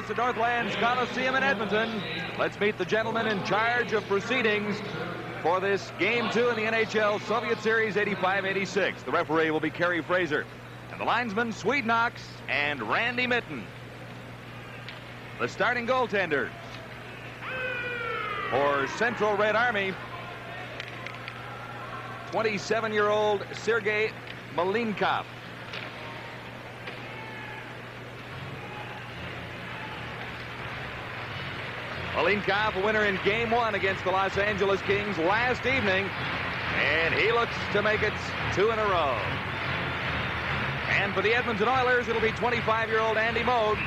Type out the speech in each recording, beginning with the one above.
house at Northlands Coliseum in Edmonton. Let's meet the gentleman in charge of proceedings for this Game 2 in the NHL Soviet Series 85-86. The referee will be Kerry Fraser. And the linesmen, Swede Knox and Randy Mitten. The starting goaltenders for Central Red Army, 27-year-old Sergei Malinkov. Malinkov, a winner in Game 1 against the Los Angeles Kings last evening, and he looks to make it 2 in a row. And for the Edmonton Oilers, it'll be 25-year-old Andy Moog.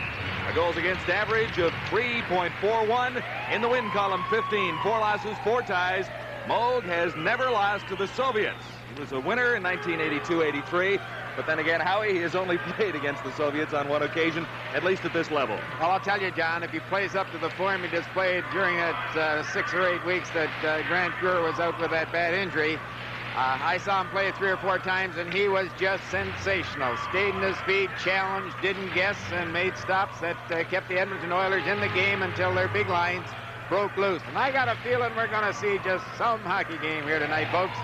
A goals against average of 3.41. In the win column, 15, 4 losses, 4 ties. Moog has never lost to the Soviets. He was a winner in 1982-83. But then again, Howie, he has only played against the Soviets on one occasion, at least at this level. Well, I'll tell you, John, if he plays up to the form he displayed during that 6 or 8 weeks that Grant Fuhr was out with that bad injury, I saw him play 3 or 4 times, and he was just sensational. Stayed in his feet, challenged, didn't guess, and made stops that kept the Edmonton Oilers in the game until their big lines broke loose. And I got a feeling we're going to see just some hockey game here tonight, folks.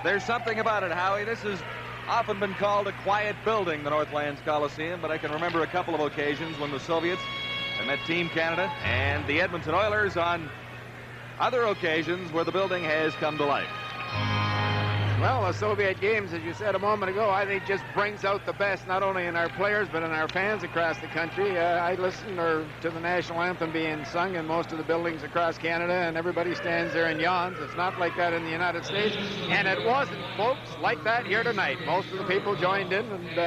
There's something about it, Howie. This has often been called a quiet building, the Northlands Coliseum, but I can remember a couple of occasions when the Soviets have met Team Canada and the Edmonton Oilers on other occasions where the building has come to life. Well, the Soviet games, as you said a moment ago, I think just brings out the best, not only in our players, but in our fans across the country. I listen to the national anthem being sung in most of the buildings across Canada, and everybody stands there and yawns. It's not like that in the United States, and it wasn't, folks, like that here tonight. Most of the people joined in and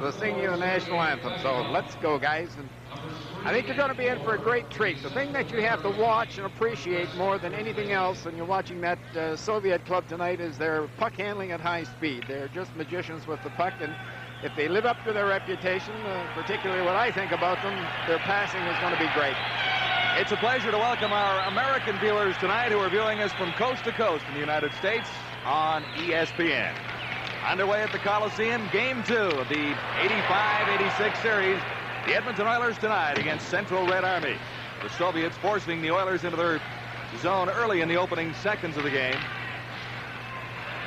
the singing of the national anthem. So let's go, guys. And I think you're going to be in for a great treat. The thing that you have to watch and appreciate more than anything else when you're watching that Soviet club tonight is their puck handling at high speed. They're just magicians with the puck, and if they live up to their reputation, particularly what I think about them, their passing is going to be great. It's a pleasure to welcome our American viewers tonight who are viewing us from coast to coast in the United States on ESPN. Underway at the Coliseum, Game 2 of the 85-86 series. The Edmonton Oilers tonight against Central Red Army. The Soviets forcing the Oilers into their zone early in the opening seconds of the game.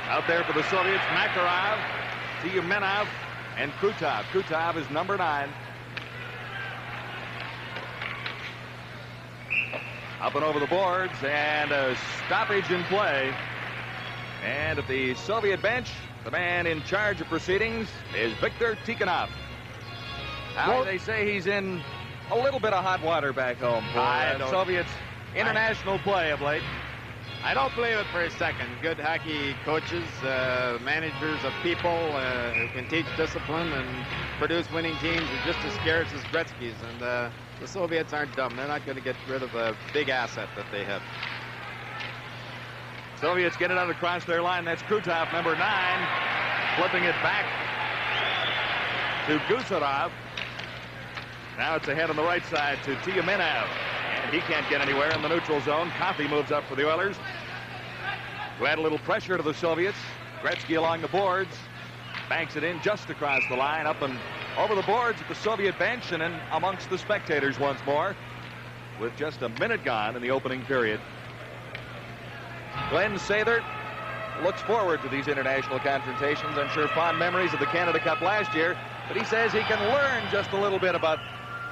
Out there for the Soviets, Makarov, Tyumenov, and Krutov. Krutov is number 9. Up and over the boards, and a stoppage in play. And at the Soviet bench, the man in charge of proceedings is Viktor Tikhonov. Well, they say he's in a little bit of hot water back home for Soviets international play of late. I don't believe it for a second. Good hockey coaches, managers of people who can teach discipline and produce winning teams are just as scarce as Gretzky's. And the Soviets aren't dumb. They're not going to get rid of a big asset that they have. Soviets get it out across their line. That's Krutov, number 9, flipping it back to Gusarov. Now it's ahead on the right side to Tyumenov, and he can't get anywhere in the neutral zone. Coffey moves up for the Oilers to add a little pressure to the Soviets. Gretzky along the boards, banks it in just across the line, up and over the boards at the Soviet bench, and then amongst the spectators once more with just a minute gone in the opening period. Glenn Sather looks forward to these international confrontations. I'm sure fond memories of the Canada Cup last year, but he says he can learn just a little bit about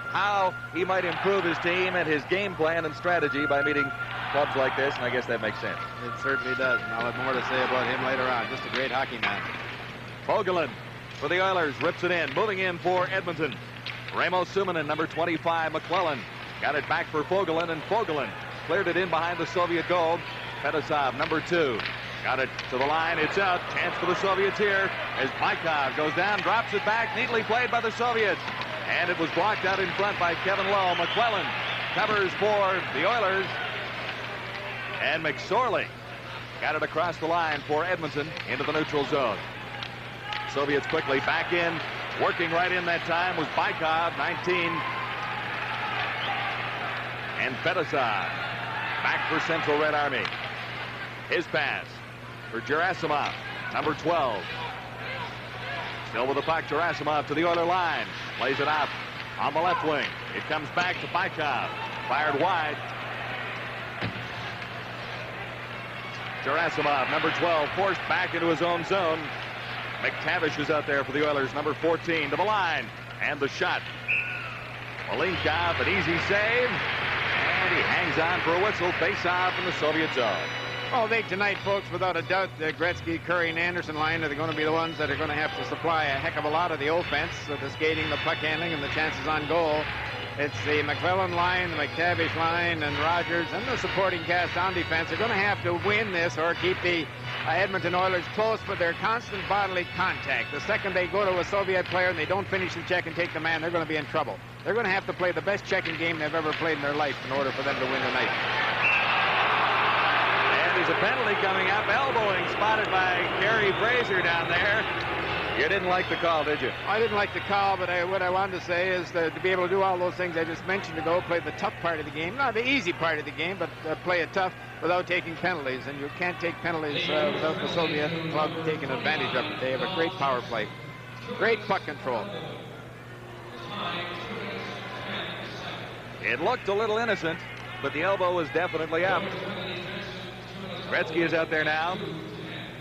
how he might improve his team and his game plan and strategy by meeting clubs like this, and I guess that makes sense. It certainly does, and I'll have more to say about him later on. Just a great hockey man. Fogelin for the Oilers, rips it in, moving in for Edmonton. Ramo Suminen, number 25, McClellan, got it back for Fogelin, and Fogelin cleared it in behind the Soviet goal. Fedosov, number 2, got it to the line, it's out. Chance for the Soviets here as Baikov goes down, drops it back, neatly played by the Soviets. And it was blocked out in front by Kevin Lowe. McClellan covers for the Oilers. And McSorley got it across the line for Edmonton into the neutral zone. Soviets quickly back in. Working right in that time was Baikov, 19. And Fedosov back for Central Red Army. His pass for Gerasimov, number 12. Still with the puck, Gerasimov to the Oiler line. Plays it out on the left wing. It comes back to Bykov. Fired wide. Gerasimov, number 12, forced back into his own zone. McTavish is out there for the Oilers, number 14, to the line. And the shot. Malinkov, an easy save. And he hangs on for a whistle. Face-off in the Soviet zone. Well, they tonight, folks, without a doubt, the Gretzky, Curry, and Anderson line are going to be the ones that are going to have to supply a heck of a lot of the offense, the skating, the puck handling, and the chances on goal. It's the McClellan line, the McTavish line, and Rogers, and the supporting cast on defense are going to have to win this or keep the Edmonton Oilers close with their constant bodily contact. The second they go to a Soviet player and they don't finish the check and take the man, they're going to be in trouble. They're going to have to play the best checking game they've ever played in their life in order for them to win tonight. And there's a penalty coming up. Elbowing spotted by Gary Fraser down there. You didn't like the call, did you? I didn't like the call, but what I wanted to say is to be able to do all those things I just mentioned to go play the tough part of the game. Not the easy part of the game, but play it tough without taking penalties. And you can't take penalties without the Soviet club taking advantage of it. They have a great power play. Great puck control. It looked a little innocent, but the elbow was definitely up. Gretzky is out there now,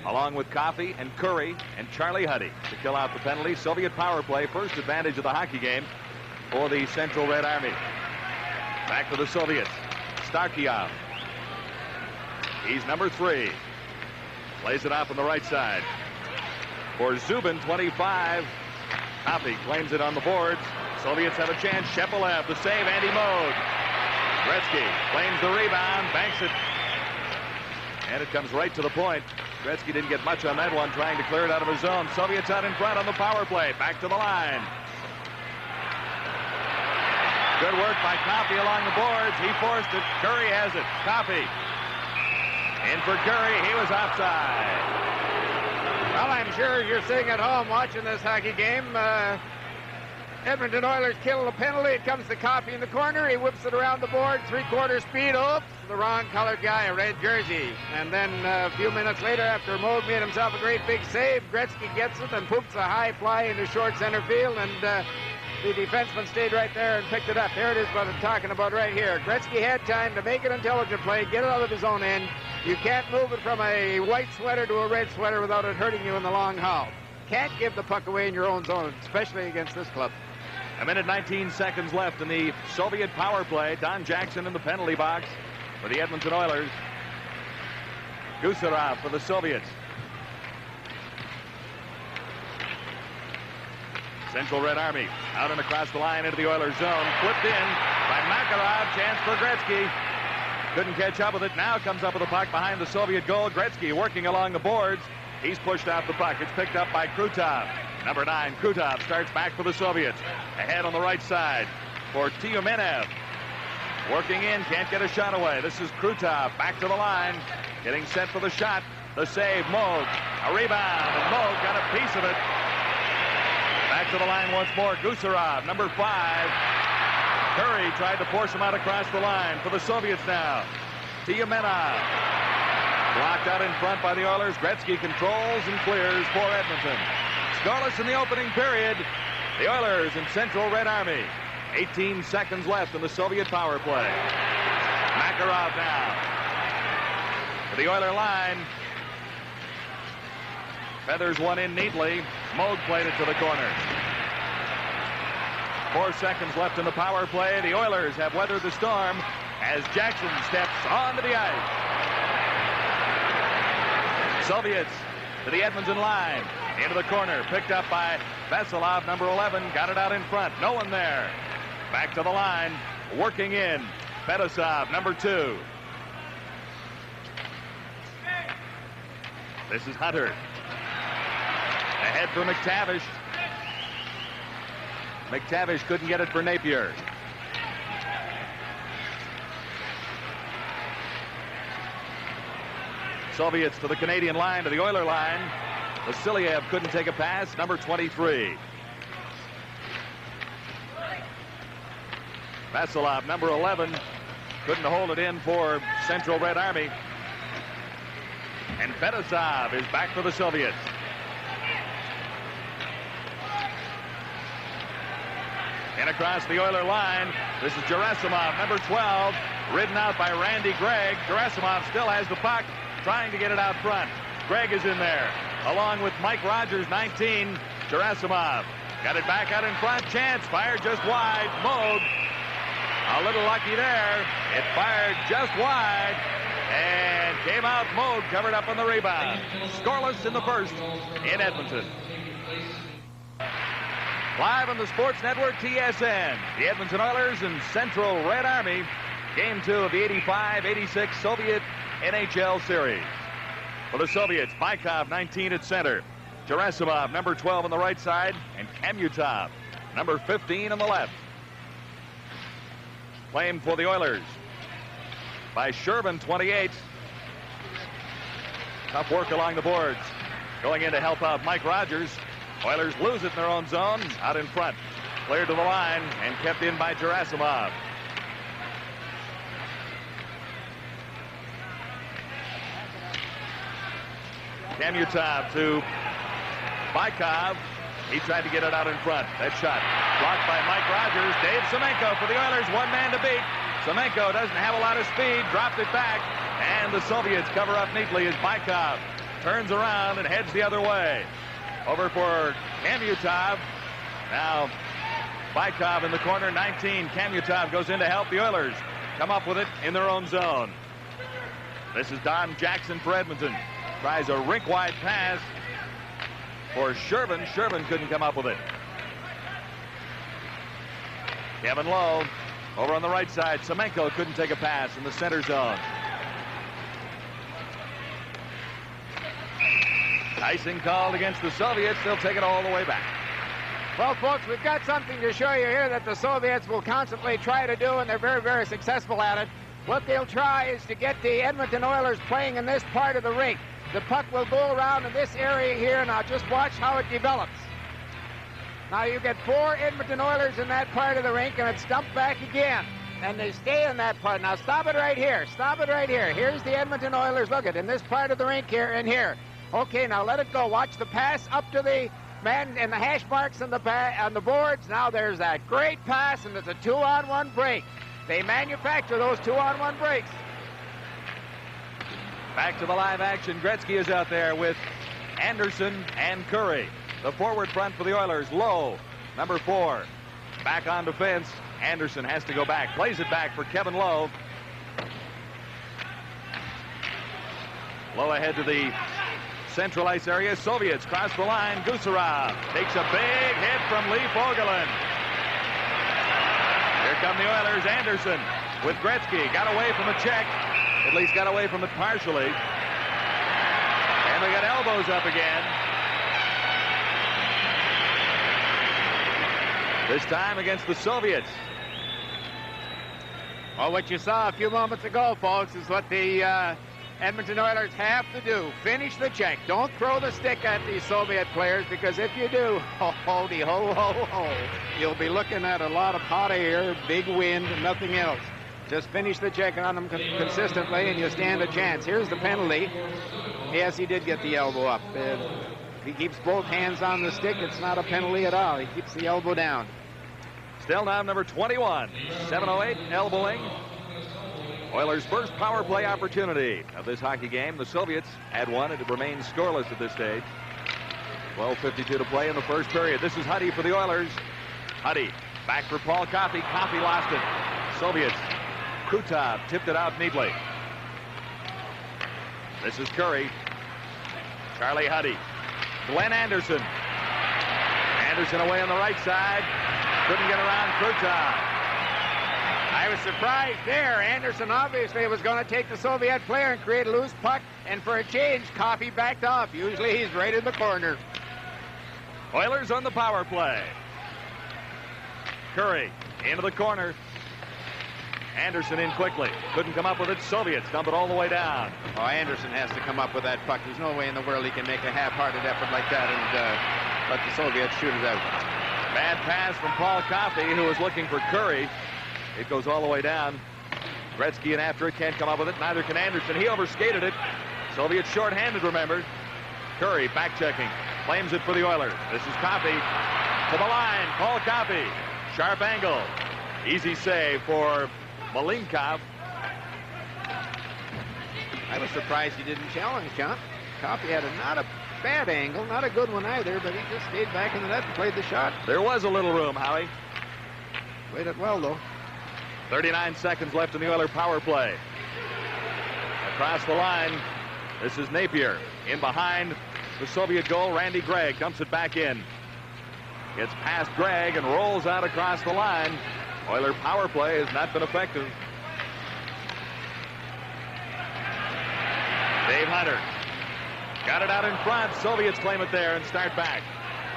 along with Coffey and Curry and Charlie Huddy to kill out the penalty. Soviet power play, first advantage of the hockey game for the Central Red Army. Back to the Soviets. Starkiev. He's number 3. Plays it off on the right side. For Zubin, 25. Coffey claims it on the boards. Soviets have a chance. Shepelev, the save. Andy Moog. Gretzky claims the rebound, banks it. And it comes right to the point. Gretzky didn't get much on that one, trying to clear it out of his zone. Soviets out in front on the power play. Back to the line. Good work by Coffey along the boards. He forced it. Curry has it. Coffey. In for Curry. He was offside. Well, I'm sure you're sitting at home watching this hockey game. Edmonton Oilers kill the penalty. It comes to Coffey in the corner. He whips it around the board. 3/4 speed. Oops, the wrong colored guy, a red jersey. And then a few minutes later, after Moog made himself a great big save, Gretzky gets it and poops a high fly into short center field. And the defenseman stayed right there and picked it up. There it is, what I'm talking about right here. Gretzky had time to make an intelligent play, get it out of his own end. You can't move it from a white sweater to a red sweater without it hurting you in the long haul. Can't give the puck away in your own zone, especially against this club. A minute 19 seconds left in the Soviet power play. Don Jackson in the penalty box for the Edmonton Oilers. Gusarov for the Soviets. Central Red Army out and across the line into the Oilers zone. Flipped in by Makarov. Chance for Gretzky. Couldn't catch up with it. Now comes up with the puck behind the Soviet goal. Gretzky working along the boards. He's pushed off the puck. It's picked up by Krutov. Number 9, Krutov starts back for the Soviets. Ahead on the right side for Tiumenev. Working in, can't get a shot away. This is Krutov back to the line. Getting set for the shot. The save, Moog. A rebound, and Moog got a piece of it. Back to the line once more, Gusarov, number 5. Curry tried to force him out across the line for the Soviets now. Tiumenev. Blocked out in front by the Oilers. Gretzky controls and clears for Edmonton. Scoreless in the opening period. The Oilers in Central Red Army. 18 seconds left in the Soviet power play. Makarov now to the Oiler line. Feathers one in neatly. Moog played it to the corner. 4 seconds left in the power play. The Oilers have weathered the storm as Jackson steps onto the ice. Soviets to the Edmonton line. Into the corner, picked up by Veselov, number 11, got it out in front. No one there. Back to the line, working in. Fedosov, number 2. This is Hunter. Ahead for McTavish. McTavish couldn't get it for Napier. Soviets to the Canadian line, to the Oiler line. Vasiliev couldn't take a pass, number 23. Vasilov, number 11, couldn't hold it in for Central Red Army. And Fedosov is back for the Soviets. And across the Oiler line, this is Gerasimov, number 12, ridden out by Randy Gregg. Gerasimov still has the puck, trying to get it out front. Gregg is in there, along with Mike Rogers, 19. Gerasimov got it back out in front. Chance fired just wide. Moog, a little lucky there. It fired just wide and came out. Moog covered up on the rebound. Scoreless in the first in Edmonton. Live on the Sports Network TSN, the Edmonton Oilers and Central Red Army. Game 2 of the 85-86 Soviet NHL Series. For the Soviets, Bykov, 19 at center. Gerasimov, number 12 on the right side, and Kamutov, number 15 on the left. Claimed for the Oilers by Shervin, 28. Tough work along the boards. Going in to help out Mike Rogers. Oilers lose it in their own zone, out in front. Cleared to the line and kept in by Gerasimov. Kamutov to Bykov. He tried to get it out in front. That shot blocked by Mike Rogers. Dave Semenko for the Oilers, one man to beat. Semenko doesn't have a lot of speed, dropped it back, and the Soviets cover up neatly as Bykov turns around and heads the other way. Over for Kamutov. Now Bykov in the corner, 19. Kamutov goes in to help the Oilers come up with it in their own zone. This is Don Jackson for Edmonton. Tries a rink-wide pass for Shervin. Shervin couldn't come up with it. Kevin Lowe over on the right side. Semenko couldn't take a pass in the center zone. Icing called against the Soviets. They'll take it all the way back. Well, folks, we've got something to show you here that the Soviets will constantly try to do, and they're very, very successful at it. What they'll try is to get the Edmonton Oilers playing in this part of the rink. The puck will go around in this area here. Now just watch how it develops. Now you get 4 Edmonton Oilers in that part of the rink, and it's dumped back again. And they stay in that part. Now stop it right here. Stop it right here. Here's the Edmonton Oilers. Look at it in this part of the rink here and here. Okay, now let it go. Watch the pass up to the man and the hash marks on the boards. Now there's that great pass, and there's a 2-on-1 break. They manufacture those 2-on-1 breaks. Back to the live action. Gretzky is out there with Anderson and Curry. The forward front for the Oilers, Lowe, number 4. Back on defense. Anderson has to go back. Plays it back for Kevin Lowe. Lowe ahead to the central ice area. Soviets cross the line. Gusarov takes a big hit from Lee Fogelin. Here come the Oilers. Anderson with Gretzky. Got away from a check. At least got away from it partially. And they got elbows up again. This time against the Soviets. Well, what you saw a few moments ago, folks, is what the Edmonton Oilers have to do. Finish the check. Don't throw the stick at these Soviet players, because if you do, ho-ho-de, ho-ho-ho, you'll be looking at a lot of hot air, big wind, and nothing else. Just finish the check on them consistently, and you stand a chance. Here's the penalty. Yes, he did get the elbow up. If he keeps both hands on the stick, it's not a penalty at all. He keeps the elbow down. Still now number 21. 7:08 elbowing. Oilers' first power play opportunity of this hockey game. The Soviets had one, and it remains scoreless at this stage. 12:52 to play in the first period. This is Huddy for the Oilers. Huddy back for Paul Coffey. Coffey lost it. Soviets. Krutov tipped it out neatly. This is Curry. Charlie Huddy. Glenn Anderson. Anderson away on the right side. Couldn't get around Krutov. I was surprised there. Anderson obviously was going to take the Soviet player and create a loose puck, and for a change, Coffey backed off. Usually he's right in the corner. Oilers on the power play. Curry into the corner. Anderson in quickly. Couldn't come up with it. Soviets dump it all the way down. Oh, Anderson has to come up with that puck. There's no way in the world he can make a half-hearted effort like that and let the Soviets shoot it out. Bad pass from Paul Coffey, who was looking for Curry. It goes all the way down. Gretzky in after it. Can't come up with it. Neither can Anderson. He overskated it. Soviets shorthanded, remember. Curry back checking. Claims it for the Oilers. This is Coffey to the line. Paul Coffey Sharp angle. Easy save for Malinkov. I was surprised he didn't challenge, John. Coffey had not a bad angle, not a good one either, but he just stayed back in the net and played the shot. There was a little room, Howie. Played it well, though. 39 seconds left in the Oiler power play. Across the line, this is Napier. In behind the Soviet goal, Randy Gregg dumps it back in. Gets past Gregg and rolls out across the line. Oiler power play has not been effective. Dave Hunter got it out in front. Soviets claim it there and start back.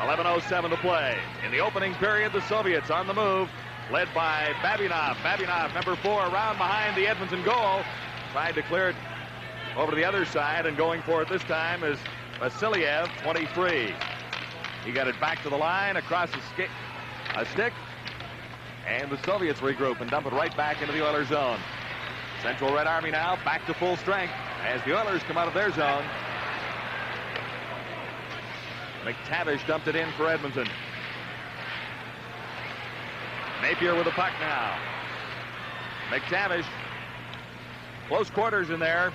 11:07 to play. In the opening period, the Soviets on the move, led by Babinov. Babinov, number 4, around behind the Edmonton goal. Tried to clear it over to the other side, and going for it this time is Vasiliev, 23. He got it back to the line across a stick, and the Soviets regroup and dump it right back into the Oilers zone. Central Red Army now back to full strength as the Oilers come out of their zone. McTavish dumped it in for Edmonton. Napier with the puck now. McTavish, close quarters in there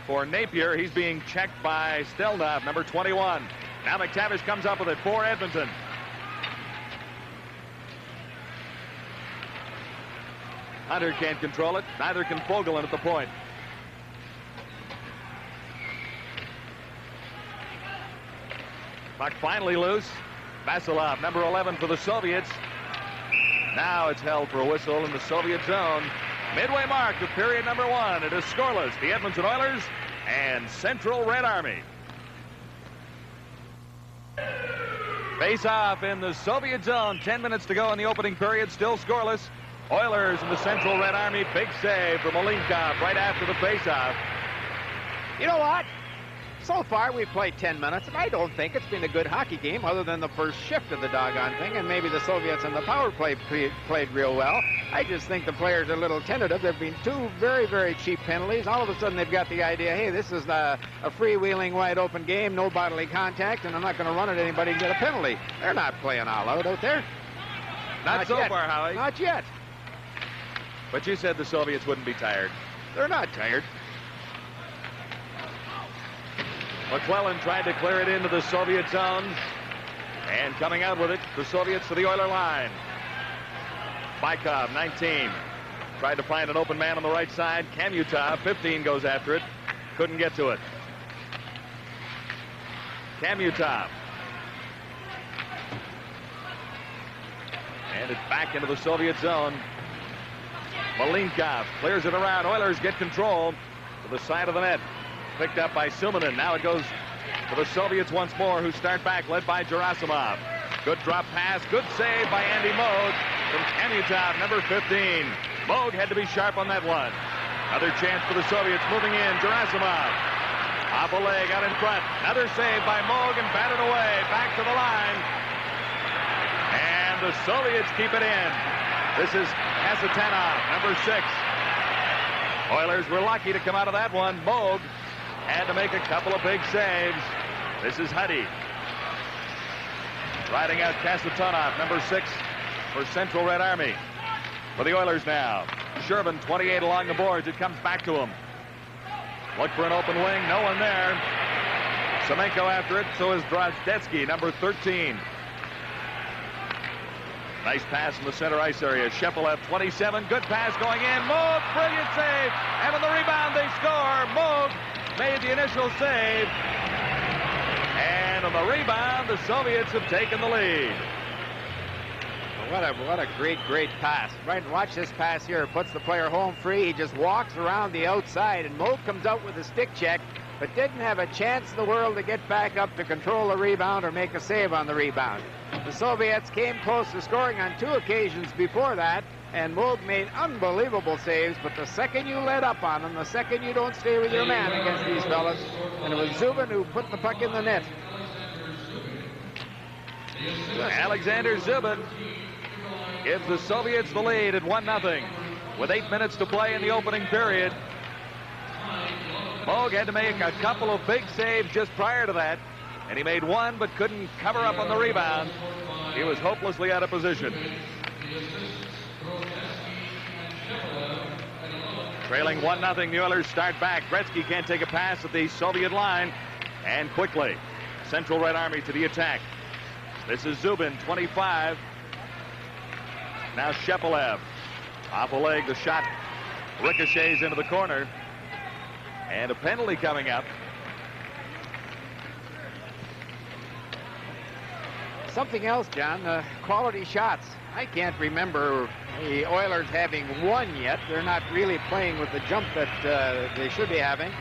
for Napier. He's being checked by Stelnov, number 21. Now McTavish comes up with it for Edmonton. Hunter can't control it. Neither can Fogelin at the point. Puck finally loose. Vasilov, number 11 for the Soviets. Now it's held for a whistle in the Soviet zone. Midway mark of period number 1. It is scoreless. The Edmonton Oilers and Central Red Army. Face off in the Soviet zone. 10 minutes to go in the opening period. Still scoreless. Oilers and the Central Red Army. Big save for Malinkov right after the face-off. You know what? So far, we've played 10 minutes, and I don't think it's been a good hockey game other than the first shift of the doggone thing, and maybe the Soviets and the power play played real well. I just think the players are a little tentative. There have been 2 very, very cheap penalties. All of a sudden, they've got the idea, hey, this is a freewheeling, wide-open game, no bodily contact, and I'm not going to run at anybody and get a penalty. They're not playing all out there. Not so yet. far, Howie. Not yet. But you said the Soviets wouldn't be tired. They're not tired. McClellan tried to clear it into the Soviet zone. And coming out with it, the Soviets to the Oiler line. Bykov, 19. Tried to find an open man on the right side. Kamutov, 15, goes after it. Couldn't get to it. Kamutov. And it's back into the Soviet zone. Malinkov clears it around. Oilers get control to the side of the net. Picked up by Suminen. Now it goes to the Soviets once more, who start back, led by Gerasimov. Good drop pass. Good save by Andy Moog from Kamutov, number 15. Moog had to be sharp on that one. Another chance for the Soviets moving in. Gerasimov. Off a leg out in front. Another save by Moog and batted away. Back to the line. And the Soviets keep it in. This is Kasatanov, number 6. Oilers were lucky to come out of that one. Moog had to make a couple of big saves. This is Huddy. Riding out Kasatonov, number 6 for Central Red Army. For the Oilers now. Shervin, 28 along the boards. It comes back to him. Look for an open wing. No one there. Semenko after it. So is Drozdetsky, number 13. Nice pass in the center ice area. Shepelev, 27. Good pass going in. Moog, brilliant save. And on the rebound, they score. Moog made the initial save. And on the rebound, the Soviets have taken the lead. What a great pass. Right, watch this pass here. Puts the player home free. He just walks around the outside, and Moog comes out with a stick check, but didn't have a chance in the world to get back up to control the rebound or make a save on the rebound. The Soviets came close to scoring on 2 occasions before that, and Moog made unbelievable saves, but the second you let up on them, the second you don't stay with your man against these fellas, and it was Zubin who put the puck in the net. Alexander Zubin gives the Soviets the lead at 1-0 with 8 minutes to play in the opening period. Moog had to make a couple of big saves just prior to that, and he made one but couldn't cover up on the rebound. He was hopelessly out of position. Trailing 1-0, the Oilers start back. Gretzky can't take a pass at the Soviet line. And quickly, Central Red Army to the attack. This is Zubin, 25. Now Shepelev. Off a leg, the shot ricochets into the corner. And a penalty coming up. Something else, John, quality shots. I can't remember the Oilers having one yet. They're not really playing with the jump that they should be having.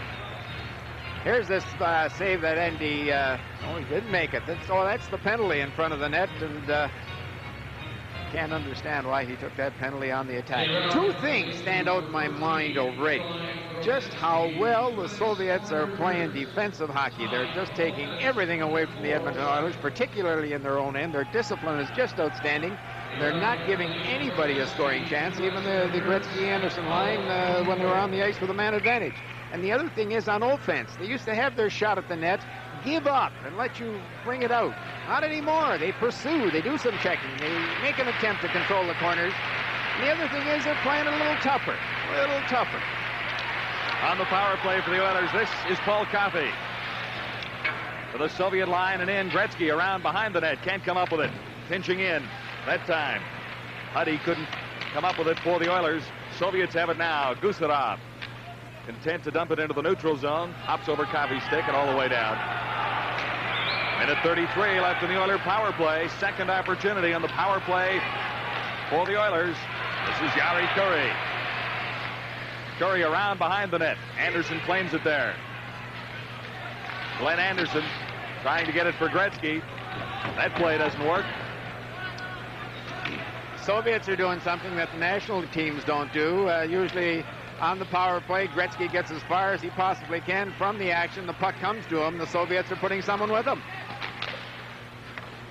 Here's this save that Andy, he didn't make it. That's the penalty in front of the net, and can't understand why he took that penalty on the attack. Two things stand out in my mind already. Just how well the Soviets are playing defensive hockey. They're just taking everything away from the Edmonton Oilers, particularly in their own end. Their discipline is just outstanding. They're not giving anybody a scoring chance, even the Gretzky-Anderson line when they were on the ice with a man advantage. And the other thing is on offense. They used to have their shot at the net, give up, and let you bring it out. Not anymore. They pursue. They do some checking. They make an attempt to control the corners. And the other thing is they're playing a little tougher. A little tougher. On the power play for the Oilers, this is Paul Coffey. To the Soviet line and in. Gretzky around behind the net. Can't come up with it. Pinching in that time. Huddy couldn't come up with it for the Oilers. Soviets have it now. Gusarov. Content to dump it into the neutral zone. Hops over Coffey's stick and all the way down. Minute 33 left in the Oiler power play. Second opportunity on the power play for the Oilers. This is Jari Kurri. Curry around behind the net. Anderson claims it there. Glenn Anderson trying to get it for Gretzky. That play doesn't work. Soviets are doing something that the national teams don't do. Usually on the power play, Gretzky gets as far as he possibly can from the action. The puck comes to him. The Soviets are putting someone with him.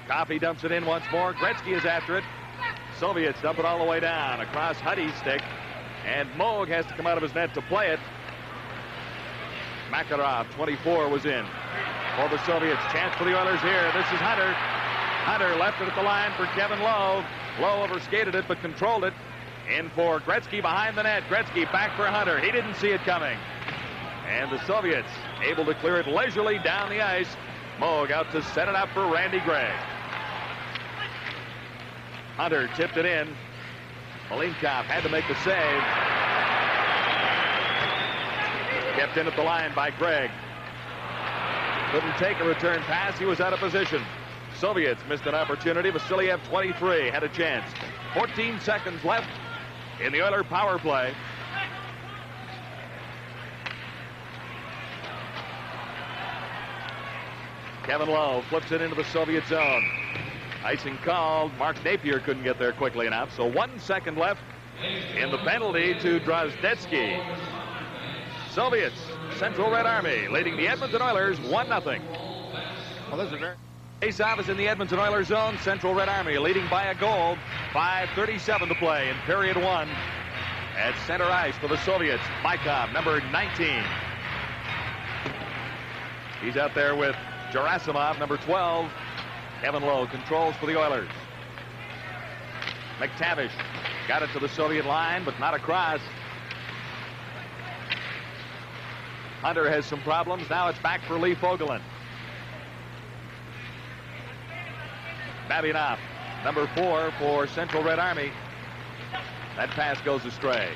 Coffey dumps it in once more. Gretzky is after it. Soviets dump it all the way down across Huddy's stick. And Moog has to come out of his net to play it. Makarov, 24, was in for the Soviets. Chance for the Oilers here. This is Hunter. Hunter left it at the line for Kevin Lowe. Lowe overskated it but controlled it. In for Gretzky behind the net. Gretzky back for Hunter. He didn't see it coming. And the Soviets able to clear it leisurely down the ice. Moog out to set it up for Randy Gregg. Hunter tipped it in. Malinkov had to make the save. Kept in at the line by Gregg. Couldn't take a return pass. He was out of position. Soviets missed an opportunity. Vasiliev, 23, had a chance. 14 seconds left in the Oiler power play. Kevin Lowe flips it into the Soviet zone. Icing called. Mark Napier couldn't get there quickly enough. So 1 second left in the penalty to Drozdetsky. Soviets, Central Red Army, leading the Edmonton Oilers 1-0. Well, this is a very... Faceoff is in the Edmonton Oilers zone. Central Red Army leading by a goal. 5:37 to play in period one. At center ice for the Soviets, Maikov, number 19. He's out there with Gerasimov, number 12. Kevin Lowe controls for the Oilers. McTavish got it to the Soviet line, but not across. Hunter has some problems. Now it's back for Lee Fogelin. Babinov, number 4 for Central Red Army. That pass goes astray.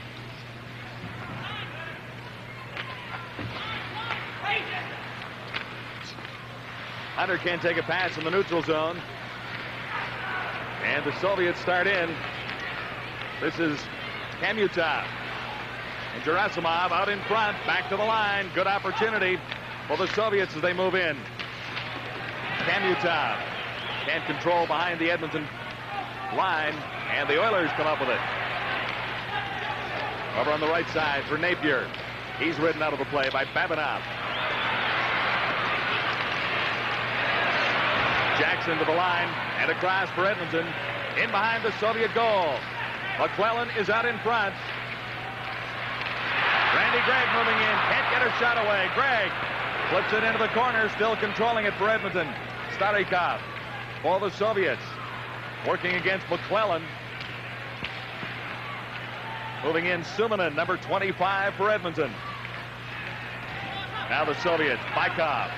Hunter can't take a pass in the neutral zone. And the Soviets start in. This is Kamutov. And Gerasimov out in front, back to the line. Good opportunity for the Soviets as they move in. Kamutov can't control behind the Edmonton line, and the Oilers come up with it. Over on the right side for Napier. He's ridden out of the play by Babinov. Jackson to the line and across for Edmonton. In behind the Soviet goal. McClellan is out in front. Randy Gregg moving in. Can't get a shot away. Gregg flips it into the corner, still controlling it for Edmonton. Starikov for the Soviets. Working against McClellan. Moving in Suminen, number 25 for Edmonton. Now the Soviets. Bykov.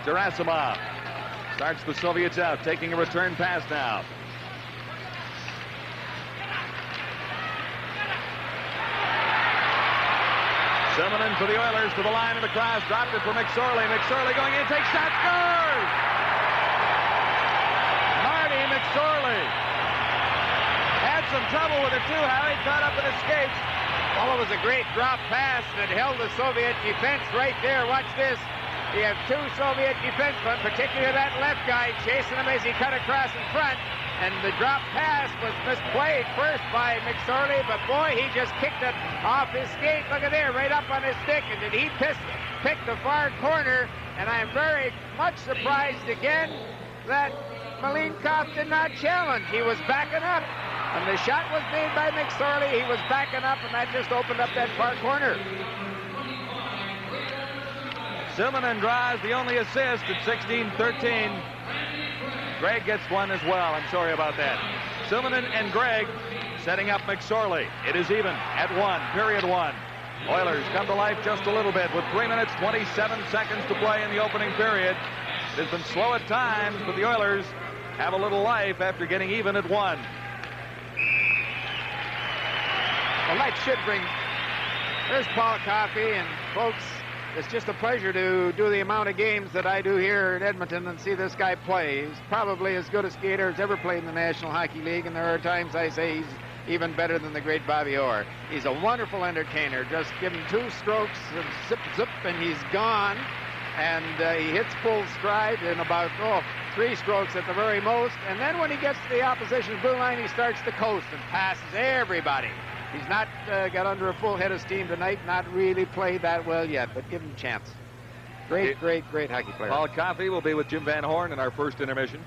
Gerasimov starts the Soviets out, taking a return pass now. Suminen for the Oilers to the line of the cross. Dropped it for McSorley. McSorley going in, takes shot, scores! Marty McSorley had some trouble with it too. Howie caught up and escaped. Well, it was a great drop pass that held the Soviet defense right there. Watch this. You have two Soviet defensemen, particularly that left guy, chasing him as he cut across in front. And the drop pass was misplayed first by McSorley, but boy, he just kicked it off his skate. Look at there, right up on his stick. And did he pick the far corner? And I am very much surprised again that Malinkov did not challenge. He was backing up. When the shot was made by McSorley, he was backing up, and that just opened up that far corner. Suminen draws the only assist at 16-13. Gregg gets one as well. I'm sorry about that. Suminen and Gregg setting up McSorley. It is even at 1, period 1. Oilers come to life just a little bit with 3 minutes, 27 seconds to play in the opening period. It has been slow at times, but the Oilers have a little life after getting even at 1. Well, that should bring... There's Paul Coffey, and folks, it's just a pleasure to do the amount of games that I do here at Edmonton and see this guy play. He's probably as good a skater as ever played in the National Hockey League, and there are times I say he's even better than the great Bobby Orr. He's a wonderful entertainer. Just give him 2 strokes and zip, zip, and he's gone. And he hits full stride in about 3 strokes at the very most. And then when he gets to the opposition's blue line, he starts to coast and passes everybody. He's not got under a full head of steam tonight, not really played that well yet, but give him a chance. Great hockey player. Paul Coffey will be with Jim Van Horn in our first intermission.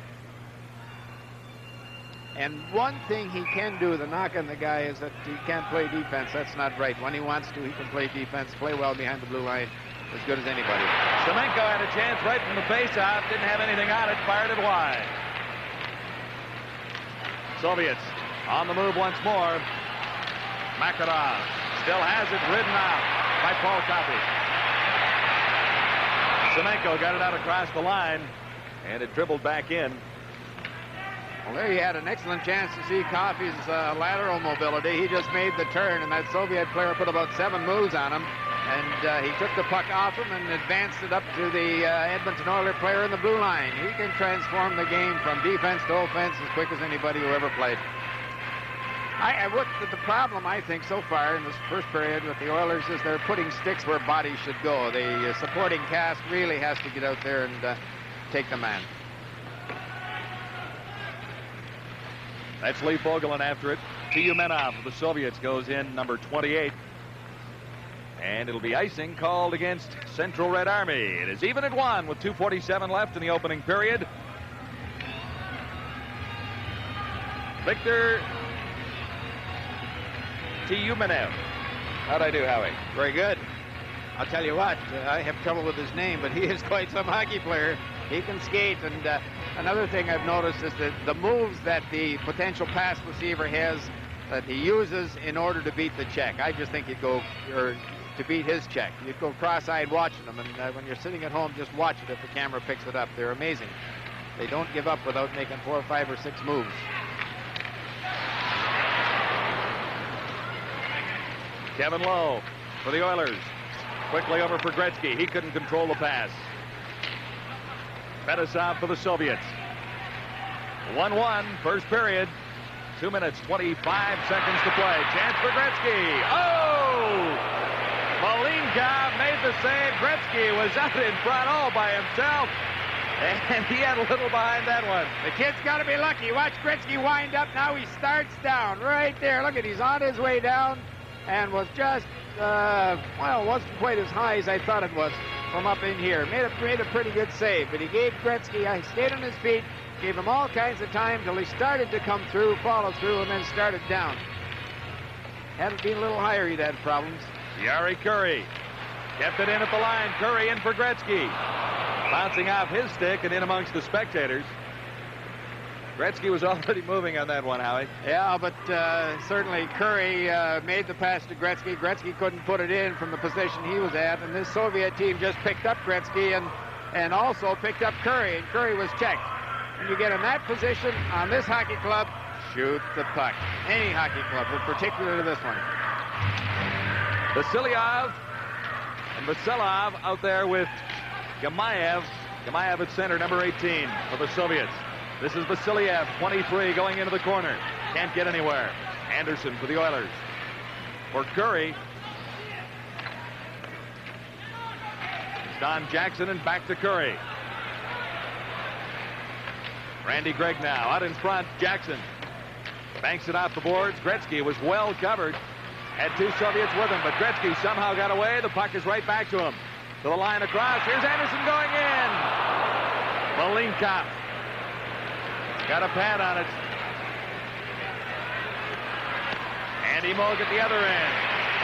And one thing he can do, the knock on the guy, is that he can't play defense. That's not right. When he wants to, he can play defense, play well behind the blue line, as good as anybody. Semenko had a chance right from the faceoff, didn't have anything on it, fired it wide. Soviets on the move once more. Makarov still has it, ridden out by Paul Coffey. Semenko got it out across the line, and it dribbled back in. Well, there you had an excellent chance to see Coffey's lateral mobility. He just made the turn, and that Soviet player put about 7 moves on him. And he took the puck off him and advanced it up to the Edmonton Oilers player in the blue line. He can transform the game from defense to offense as quick as anybody who ever played. The problem, I think, so far in this first period with the Oilers is they're putting sticks where bodies should go. The supporting cast really has to get out there and take the man. That's Lee Fogelin after it. Tyumenov of the Soviets goes in, number 28. And it'll be icing called against Central Red Army. It is even at 1 with 2:47 left in the opening period. Victor Tyumenov. How'd I do, Howie? Very good. I'll tell you what, I have trouble with his name, but he is quite some hockey player. He can skate, and another thing I've noticed is that the moves that the potential pass receiver has that he uses in order to beat the check. I just think you'd go, or to beat his check. You'd go cross-eyed watching them, and when you're sitting at home, just watch it if the camera picks it up. They're amazing. They don't give up without making 4 or 5 or 6 moves. Kevin Lowe for the Oilers. Quickly over for Gretzky. He couldn't control the pass. Fetisov for the Soviets. 1-1, first period. 2 minutes, 25 seconds to play. Chance for Gretzky. Oh! Malinkov made the save. Gretzky was out in front all by himself. And he had a little behind that one. The kid's got to be lucky. Watch Gretzky wind up. Now he starts down right there. Look at, he's on his way down and was just, well, wasn't quite as high as I thought it was from up in here. Made a pretty good save, but he gave Gretzky, he stayed on his feet, gave him all kinds of time till he started to come through, follow through, and then started down. Had it been a little higher, he'd had problems. Yari Curry kept it in at the line. Curry in for Gretzky. Bouncing off his stick and in amongst the spectators. Gretzky was already moving on that one, Howie. Yeah, but certainly Curry made the pass to Gretzky. Gretzky couldn't put it in from the position he was at, and this Soviet team just picked up Gretzky and also picked up Curry, and Curry was checked. When you get in that position on this hockey club, shoot the puck. Any hockey club, but particularly this one. Vasilyev and Vasilov out there with Gamayev. Gamayev at center, number 18 for the Soviets. This is Vasilyev, 23, going into the corner. Can't get anywhere. Anderson for the Oilers. For Curry. It's Don Jackson and back to Curry. Randy Gregg now out in front. Jackson banks it off the boards. Gretzky was well covered. Had two Soviets with him, but Gretzky somehow got away. The puck is right back to him. To the line across. Here's Anderson going in. Malinkov got a pad on it. Andy Moog at the other end.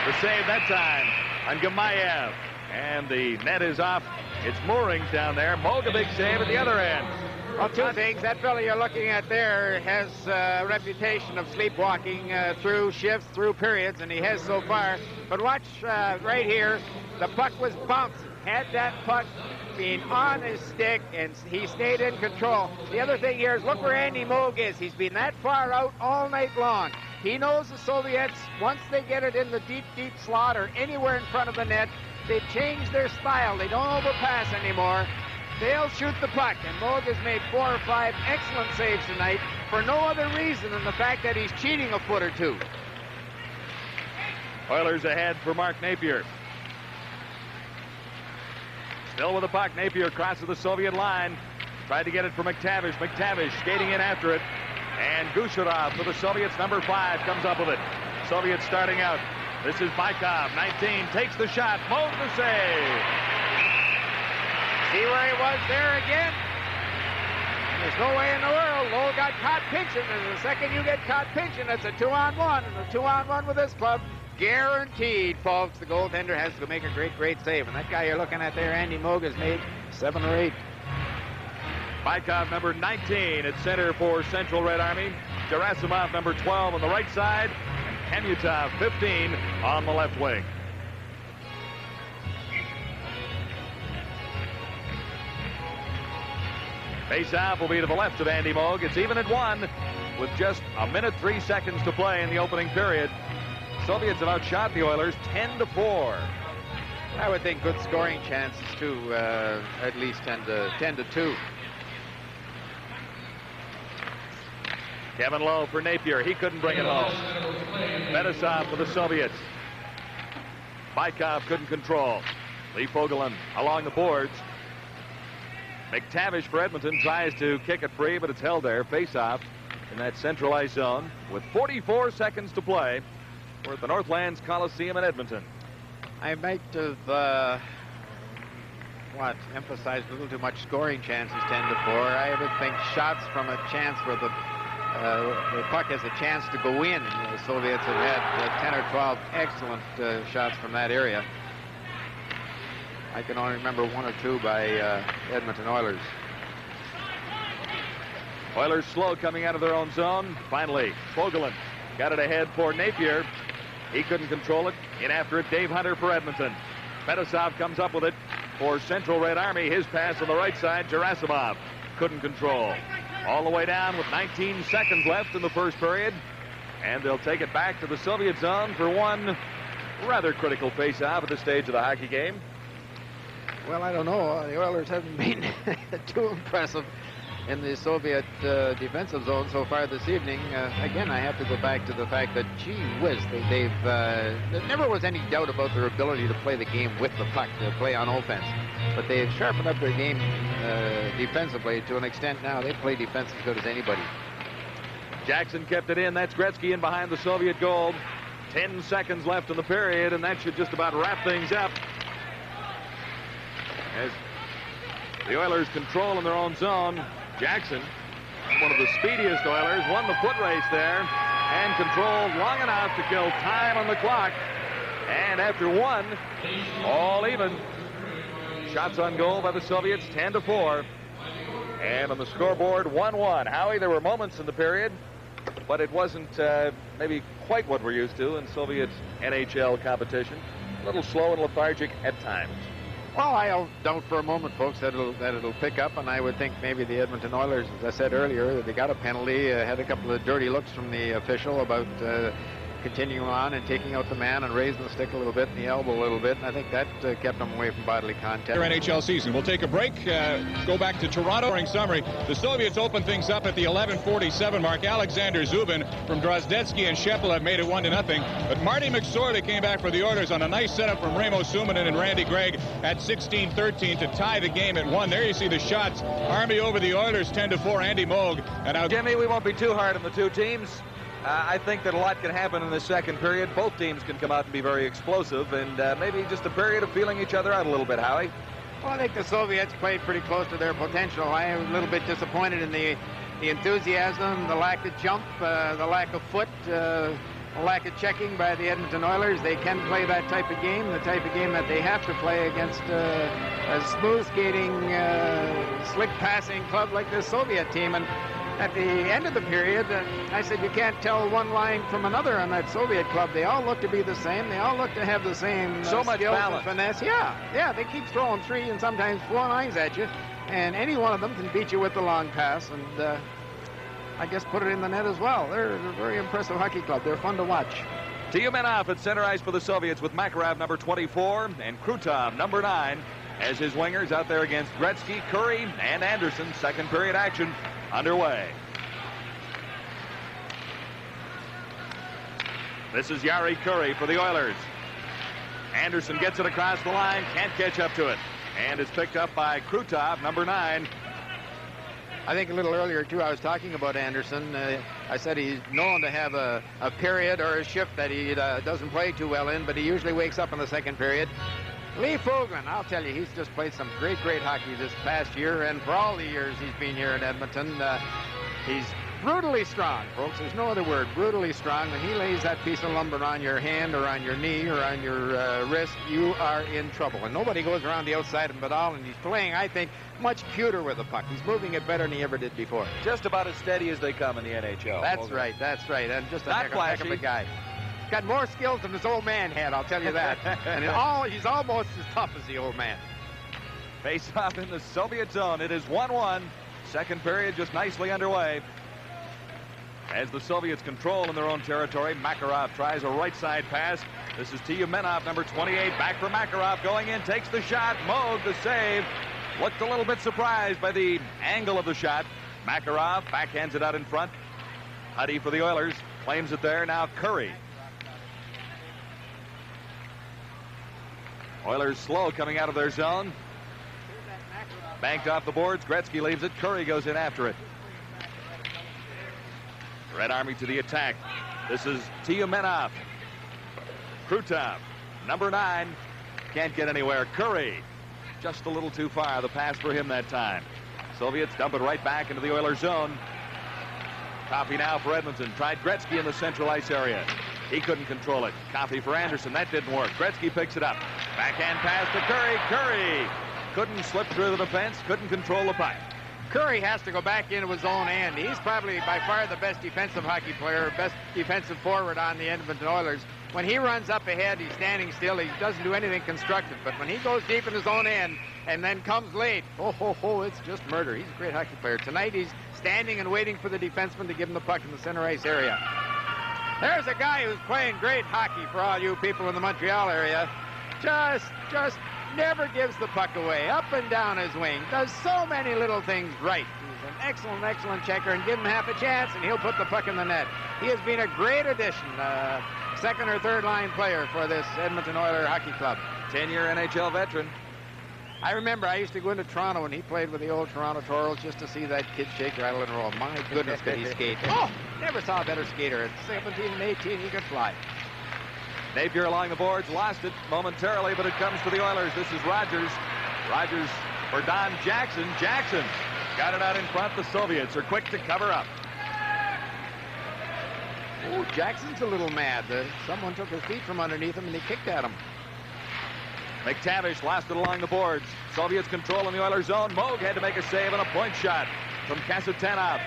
The save that time on Gamayev. And the net is off its moorings down there. Moog a big save at the other end. Well, two things. That fellow you're looking at there has a reputation of sleepwalking through shifts, through periods, and he has so far. But watch right here. The puck was bouncing. Had that puck been on his stick, and he stayed in control. The other thing here is look where Andy Moog is. He's been that far out all night long. He knows the Soviets, once they get it in the deep, deep slot or anywhere in front of the net, they change their style. They don't overpass anymore. They'll shoot the puck, and Moog has made 4 or 5 excellent saves tonight for no other reason than the fact that he's cheating a foot or two. Oilers ahead for Mark Napier. Still with the puck, Napier crosses the Soviet line. Tried to get it for McTavish. McTavish skating in after it. And Gusharov for the Soviets, number 5, comes up with it. Soviets starting out. This is Baikov, 19, takes the shot. Moog the save. See where he was there again? There's no way in the world. Lowell got caught pinching, and the second you get caught pinching, it's a 2-on-1. And a 2-on-1 with this club, guaranteed, folks. The goaltender has to make a great, great save. And that guy you're looking at there, Andy Moog, has made 7 or 8. Baikov, number 19 at center for Central Red Army. Gerasimov, number 12 on the right side. And Kamutov, 15 on the left wing. Face-off will be to the left of Andy Moog. It's even at 1 with just 1 minute 3 seconds to play in the opening period. Soviets have outshot the Oilers 10-4. I would think good scoring chances too, at least 10-2. Kevin Lowe for Napier. He couldn't bring it home. Fetisov for the Soviets. Baikov couldn't control. Lee Fogelin along the boards. McTavish for Edmonton tries to kick it free, but it's held there. Face-off in that centralized zone with 44 seconds to play. We're at the Northlands Coliseum in Edmonton. I might have, emphasized a little too much scoring chances, 10-4. I would think shots from a chance where the puck has a chance to go in. The Soviets have had 10 or 12 excellent shots from that area. I can only remember 1 or 2 by Edmonton Oilers. Oilers slow coming out of their own zone. Finally, Fogelin got it ahead for Napier. He couldn't control it. In after it, Dave Hunter for Edmonton. Fetisov comes up with it for Central Red Army. His pass on the right side, Gerasimov couldn't control. All the way down with 19 seconds left in the first period. And they'll take it back to the Soviet zone for one rather critical face-off at this stage of the hockey game. Well, I don't know. The Oilers haven't been too impressive in the Soviet defensive zone so far this evening. Again, I have to go back to the fact that, gee whiz, there never was any doubt about their ability to play the game with the puck, to play on offense. But they've sharpened up their game defensively to an extent now. They play defense as good as anybody. Jackson kept it in. That's Gretzky in behind the Soviet goal. 10 seconds left in the period, and that should just about wrap things up. As the Oilers control in their own zone, Jackson, one of the speediest Oilers, won the foot race there and controlled long enough to kill time on the clock. And after 1, all even. Shots on goal by the Soviets, 10-4. And on the scoreboard, 1-1. Howie, there were moments in the period, but it wasn't maybe quite what we're used to in Soviet NHL competition. A little slow and lethargic at times. Well, I doubt for a moment, folks, that it'll pick up, and I would think maybe the Edmonton Oilers, as I said earlier, that they got a penalty, had a couple of dirty looks from the official about continuing on and taking out the man and raising the stick a little bit and the elbow a little bit, and I think that kept them away from bodily contact. Their NHL season. We'll take a break, go back to Toronto. During summary, the Soviets open things up at the 11:47 mark. Alexander Zubin from Drozdetsky and Shepel have made it 1-0, but Marty McSorley came back for the Oilers on a nice setup from Ramo Suminen and Randy Gregg at 16-13 to tie the game at 1. There you see the shots. Army over the Oilers 10-4. Andy Moog. And now Jimmy, we won't be too hard on the two teams. I think that a lot can happen in the second period. Both teams can come out and be very explosive, and maybe just a period of feeling each other out a little bit, Howie. Well, I think the Soviets played pretty close to their potential. I am a little bit disappointed in the enthusiasm, the lack of jump, the lack of foot, the lack of checking by the Edmonton Oilers. They can play that type of game, the type of game that they have to play against a smooth skating, slick passing club like this Soviet team. And at the end of the period, I said you can't tell one line from another on that Soviet club. They all look to be the same. They all look to have the same so much skills balance. And finesse. Yeah, they keep throwing 3 and sometimes 4 lines at you, and any one of them can beat you with the long pass, and I guess put it in the net as well. They're a very impressive hockey club. They're fun to watch. Tiyumenov at center ice for the Soviets with Makarov number 24 and Krutov number 9 as his wingers out there against Gretzky, Curry, and Anderson. Second period action underway. This is Yari Curry for the Oilers. Anderson gets it across the line, can't catch up to it, and it's picked up by Krutov, number 9. I think a little earlier, too, I was talking about Anderson. I said he's known to have a period or a shift that he doesn't play too well in, but he usually wakes up in the second period. Lee Fogland, I'll tell you, he's just played some great hockey this past year, and for all the years he's been here in Edmonton. He's brutally strong, folks. There's no other word. Brutally strong. When he lays that piece of lumber on your hand or on your knee or on your wrist, you are in trouble. And nobody goes around the outside of him at all, and he's playing, I think, much cuter with the puck. He's moving it better than he ever did before. Just about as steady as they come in the NHL. That's right. And just a heck of a guy. Got more skills than his old man had, I'll tell you that. And he's almost as tough as the old man. Face off in the Soviet zone. It is 1-1. Second period just nicely underway. As the Soviets control in their own territory, Makarov tries a right side pass. This is Tiyumenov, number 28, back for Makarov, going in, takes the shot. Moog the save. Looked a little bit surprised by the angle of the shot. Makarov backhands it out in front. Huddy for the Oilers, claims it there. Now Curry. Oilers slow coming out of their zone. Banked off the boards. Gretzky leaves it. Curry goes in after it. Red Army to the attack. This is Tiyumenov. Krutov, number 9. Can't get anywhere. Curry, just a little too far. The pass for him that time. Soviets dump it right back into the Oilers zone. Coffey now for Edmonton. Tried Gretzky in the central ice area. He couldn't control it. Coffey for Anderson. That didn't work. Gretzky picks it up. Backhand pass to Curry. Curry couldn't slip through the defense. Couldn't control the puck. Curry has to go back into his own end. He's probably by far the best defensive hockey player, best defensive forward on the Edmonton Oilers. When he runs up ahead, he's standing still. He doesn't do anything constructive. But when he goes deep in his own end and then comes late, it's just murder. He's a great hockey player. Tonight he's standing and waiting for the defenseman to give him the puck in the center ice area. There's a guy who's playing great hockey for all you people in the Montreal area. Just never gives the puck away. Up and down his wing. Does so many little things right. He's an excellent checker, and give him half a chance and he'll put the puck in the net. He has been a great addition. Second or third line player for this Edmonton Oilers hockey club. 10-year NHL veteran. I remember I used to go into Toronto when he played with the old Toronto Torals just to see that kid shake, rattle, and roll. My goodness, could he skate. Never saw a better skater. At 17 and 18, he could fly. Napier along the boards, lost it momentarily, but it comes to the Oilers. This is Rogers. Rogers for Don Jackson. Jackson got it out in front. The Soviets are quick to cover up. Jackson's a little mad. Someone took his feet from underneath him and he kicked at him. McTavish lost it along the boards. Soviets controlling the Oilers zone. Moog had to make a save on a point shot from Kasatanov.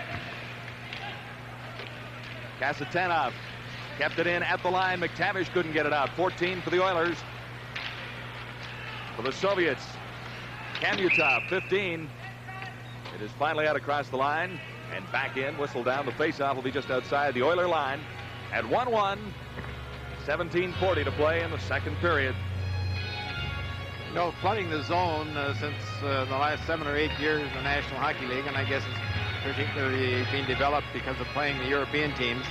Kasatanov kept it in at the line. McTavish couldn't get it out. 14 for the Oilers. For the Soviets, Kamyutov, 15. It is finally out across the line and back in. Whistle down. The faceoff will be just outside the Oiler line at 1-1. 17:40 to play in the second period. You know, flooding the zone since the last 7 or 8 years in the National Hockey League, and I guess it's particularly being developed because of playing the European teams,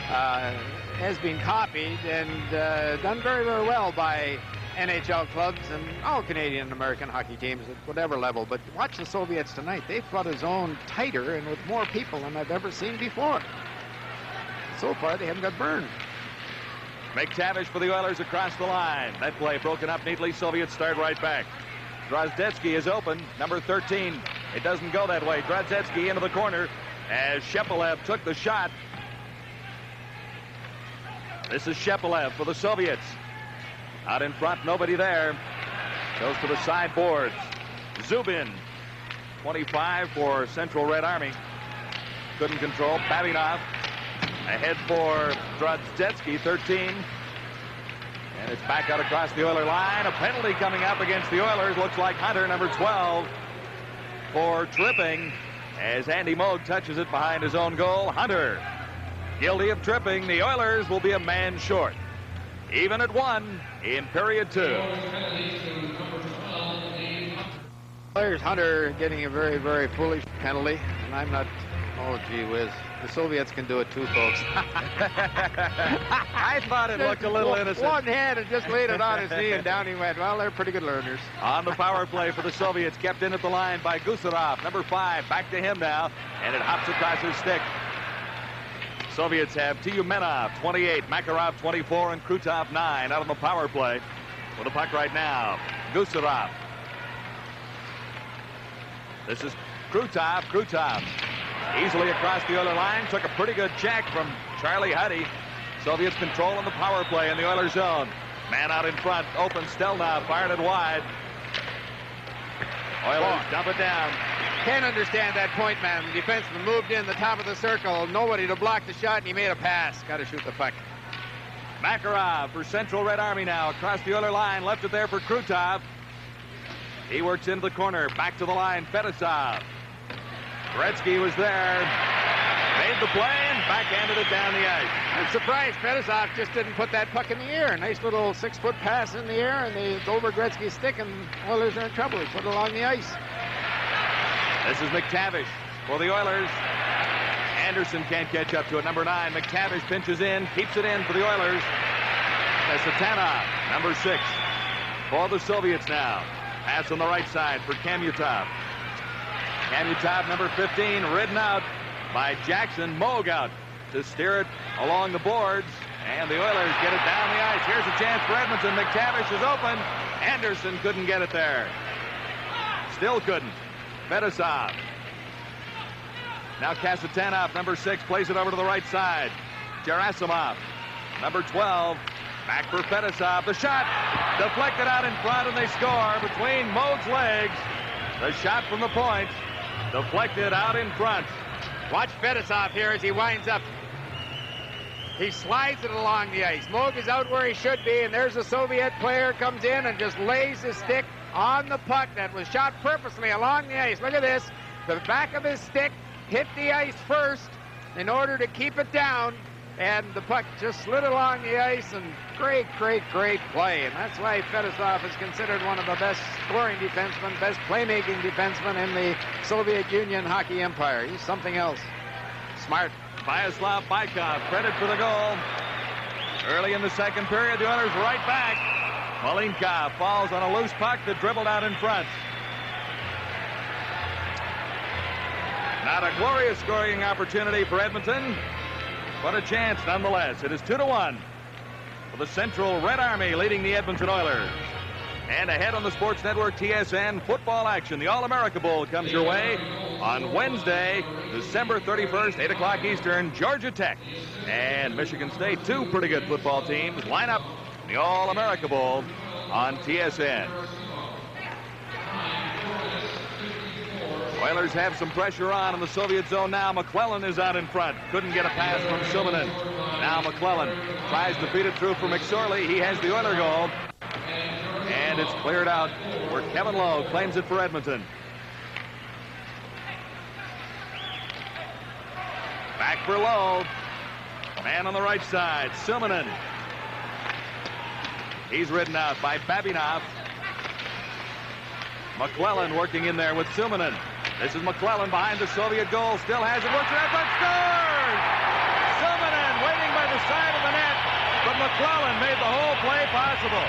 has been copied and done very, very well by NHL clubs and all Canadian and American hockey teams at whatever level. But watch the Soviets tonight. They flood a zone tighter and with more people than I've ever seen before. So far, they haven't got burned. McTavish for the Oilers across the line. That play broken up neatly. Soviets start right back. Drozdetsky is open, number 13. It doesn't go that way. Drozdetsky into the corner as Shepelev took the shot. This is Shepelev for the Soviets. Out in front, nobody there. Goes to the sideboards. Zubin, 25 for Central Red Army. Couldn't control. Babinov ahead for Drozdetsky, 13. And it's back out across the Oiler line. A penalty coming up against the Oilers. Looks like Hunter, number 12, for tripping as Andy Moog touches it behind his own goal. Hunter, guilty of tripping. The Oilers will be a man short. Even at 1 in period 2. Players Hunter getting a very, very foolish penalty, and I'm not. Oh, gee whiz. The Soviets can do it too, folks. I thought it looked a little innocent. One hand and just laid it on his knee, and down he went. Well, they're pretty good learners. On the power play for the Soviets, kept in at the line by Gusarov, number 5. Back to him now, and it hops across his stick. Soviets have Tyumenov, 28, Makarov, 24, and Krutov, 9, out on the power play. With the puck right now, Gusarov. This is Krutov. Krutov easily across the Oiler line. Took a pretty good check from Charlie Huddy. Soviets controlling the power play in the Oiler zone. Man out in front. Open Stelnov. Fired it wide. Oilers dump it down. Can't understand that point man. The defenseman moved in the top of the circle. Nobody to block the shot, and he made a pass. Got to shoot the puck. Makarov for Central Red Army now. Across the Oiler line. Left it there for Krutov. He works into the corner. Back to the line. Fedosov. Gretzky was there. Made the play and backhanded it down the ice. I'm surprised Fedosov just didn't put that puck in the air. Nice little 6-foot pass in the air, and it's over Gretzky's stick, and Oilers are in trouble. He put it along the ice. This is McTavish for the Oilers. Anderson can't catch up to it. Number 9, McTavish pinches in, keeps it in for the Oilers. Satanov, number 6, for the Soviets now. Pass on the right side for Kamyutov. Kamyutov, number 15, ridden out by Jackson. Moog out to steer it along the boards, and the Oilers get it down the ice. Here's a chance for Edmonton. McTavish is open. Anderson couldn't get it there. Still couldn't. Fedosov. Now Kasatanov, number 6, plays it over to the right side. Gerasimov, number 12, back for Fedosov. The shot deflected out in front, and they score between Moog's legs. The shot from the point deflected out in front. Watch Fedosov here as he winds up. He slides it along the ice. Moog is out where he should be, and there's a Soviet player comes in and just lays his stick on the puck that was shot purposely along the ice. Look at this. The back of his stick hit the ice first in order to keep it down, and the puck just slid along the ice, and great, great, great play. And that's why Fedosov is considered one of the best scoring defensemen, best playmaking defensemen in the Soviet Union hockey empire. He's something else. Smart. Vyacheslav Bykov, credit for the goal. Early in the second period, the Oilers right back. Malinkov falls on a loose puck that dribbled out in front. Not a glorious scoring opportunity for Edmonton, but a chance nonetheless. It is 2-1 for the Central Red Army leading the Edmonton Oilers. And ahead on the Sports Network TSN football action. The All-America Bowl comes your way on Wednesday, December 31st, 8 o'clock Eastern. Georgia Tech and Michigan State, two pretty good football teams, line up in the All-America Bowl on TSN. Oilers have some pressure on in the Soviet zone now. McClellan is out in front. Couldn't get a pass from Suminen. Now McClellan tries to feed it through for McSorley. He has the Oiler goal. And it's cleared out where Kevin Lowe claims it for Edmonton. Back for Lowe. Man on the right side, Suminen. He's ridden out by Babinov. McClellan working in there with Suminen. This is McClellan behind the Soviet goal. Still has it. Works it out, but scores! Suminen waiting by the side of the net, but McClellan made the whole play possible.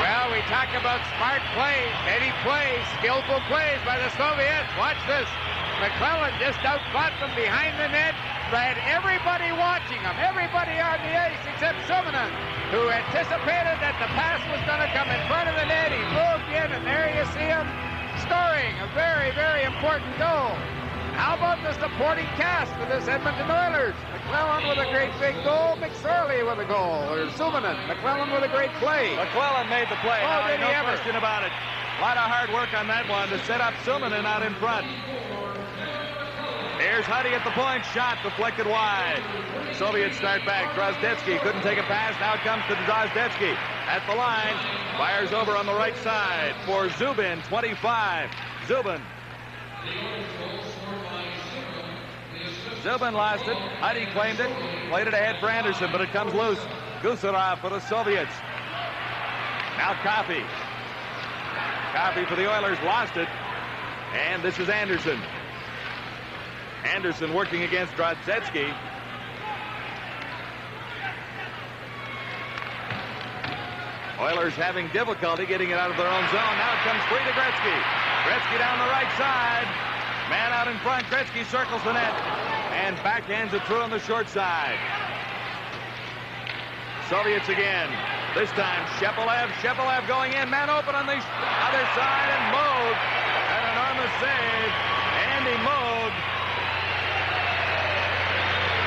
Well, we talk about smart plays, many plays, skillful plays by the Soviets. Watch this. McClellan just outfought them behind the net, but had everybody watching him, everybody on the ice except Suminen, who anticipated that the pass was going to come in front of the net. He moved in, and there you see him scoring a very, very important goal. How about the supporting cast for this Edmonton Oilers? McClellan with a great big goal, McSorley with a goal, or Suminen. McClellan with a great play. McClellan made the play. Oh, did he no ever? question about it. A lot of hard work on that one to set up Suminen out in front. Here's Huddy at the point. Shot deflected wide. Soviets start back. Drozdetsky couldn't take a pass. Now it comes to Drozdetsky at the line. Fires over on the right side for Zubin, 25. Zubin lost it. Huddy claimed it. Played it ahead for Anderson, but it comes loose. Gusarov for the Soviets. Now Coffey. Coffey for the Oilers. Lost it. And this is Anderson. Anderson working against Drozdetsky. Oilers having difficulty getting it out of their own zone. Now it comes free to Gretzky. Gretzky down the right side. Man out in front. Gretzky circles the net and backhands it through on the short side. Soviets again. This time Shepelev. Shepelev going in. Man open on the other side, and Moog. An enormous save. Andy Moog.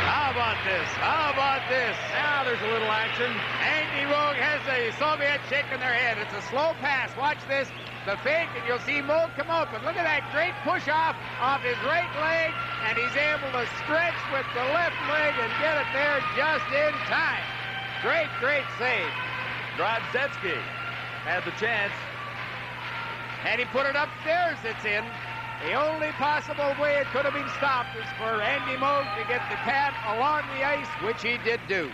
How about this? How about this? Now there's a little action. Andy Moog has the Soviets shaking their head. It's a slow pass. Watch this. The fake, and you'll see Moog come open. Look at that great push-off his right leg, and he's able to stretch with the left leg and get it there just in time. Great, great save. Drozdetsky had the chance. And he put it upstairs. It's in. The only possible way it could have been stopped is for Andy Moog to get the pad along the ice, which he did do.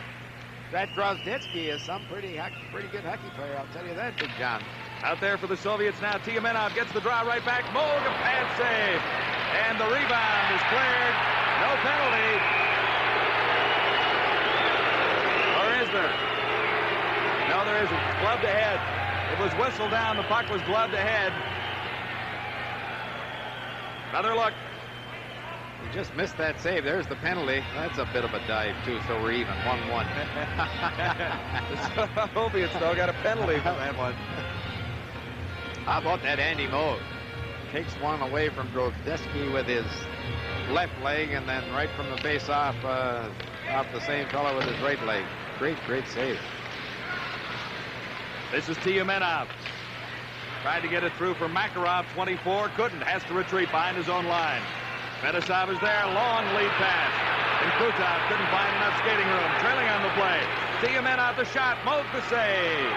That Drozdetsky is some pretty good hockey player, I'll tell you that, Big John. Out there for the Soviets now. Tiamenov gets the draw right back. Moog, a pad save. And the rebound is cleared. No penalty. Or is there? No, there isn't. Gloved ahead. It was whistled down. The puck was gloved ahead. Another look. He just missed that save. There's the penalty. That's a bit of a dive, too, so we're even. 1-1. The Soviets, though, got a penalty for that one. How about that Andy Moog? Takes one away from Drozdetsky with his left leg, and then right from the face-off, off the same fellow with his right leg. Great, great save. This is Tiamenov. Tried to get it through for Makarov, 24. Couldn't. Has to retreat behind his own line. Fetisov is there. Long lead pass. And Krutov couldn't find enough skating room. Trailing on the play. Tiamenov the shot. Moog the save.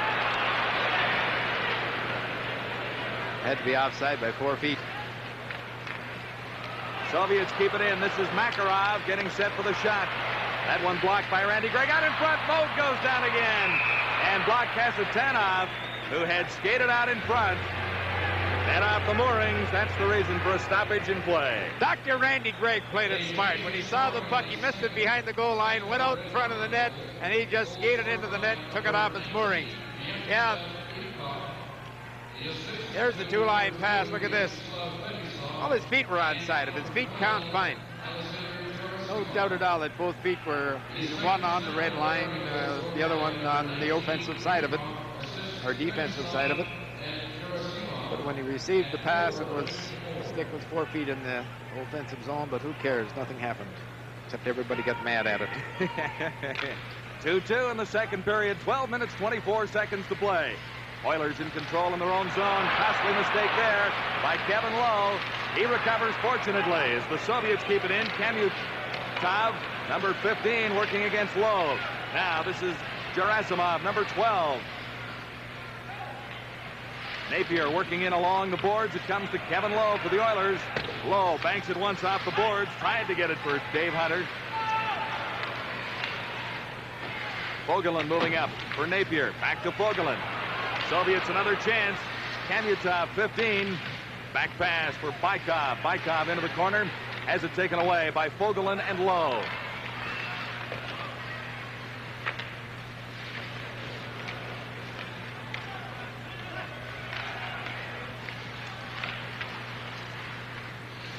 Had to be offside by 4 feet. Soviets keep it in. This is Makarov getting set for the shot. That one blocked by Randy Gregg. Out in front. Moog goes down again. And blocked Kasatanov, who had skated out in front. And off the moorings. That's the reason for a stoppage in play. Dr. Randy Gregg played it smart. When he saw the puck, he missed it behind the goal line, went out in front of the net, and he just skated into the net and took it off its moorings. Yeah. There's the two-line pass. Look at this. All his feet were onside. If his feet count, fine. No doubt at all that both feet were one on the red line, the other one on the offensive side of it, or defensive side of it. But when he received the pass, the stick was 4 feet in the offensive zone, but who cares? Nothing happened, except everybody got mad at it. 2-2 in the second period. 12 minutes, 24 seconds to play. Oilers in control in their own zone. Costly mistake there by Kevin Lowe. He recovers fortunately as the Soviets keep it in. Kamutov, number 15, working against Lowe. Now this is Gerasimov, number 12. Napier working in along the boards. It comes to Kevin Lowe for the Oilers. Lowe banks it once off the boards. Tried to get it for Dave Hunter. Fogelin moving up for Napier. Back to Fogelin. Soviets another chance. Kamutov, 15. Back pass for Bykov. Bykov into the corner. Has it taken away by Fogelin and Lowe.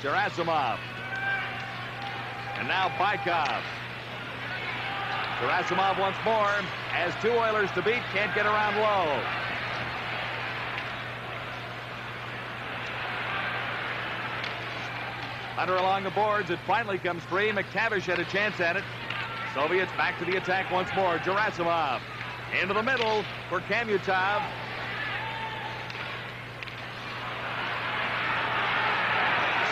Gerasimov. And now Bykov. Gerasimov once more. Has two Oilers to beat. Can't get around Lowe. Hunter along the boards. It finally comes free. McTavish had a chance at it. Soviets back to the attack once more. Gerasimov into the middle for Kamutov.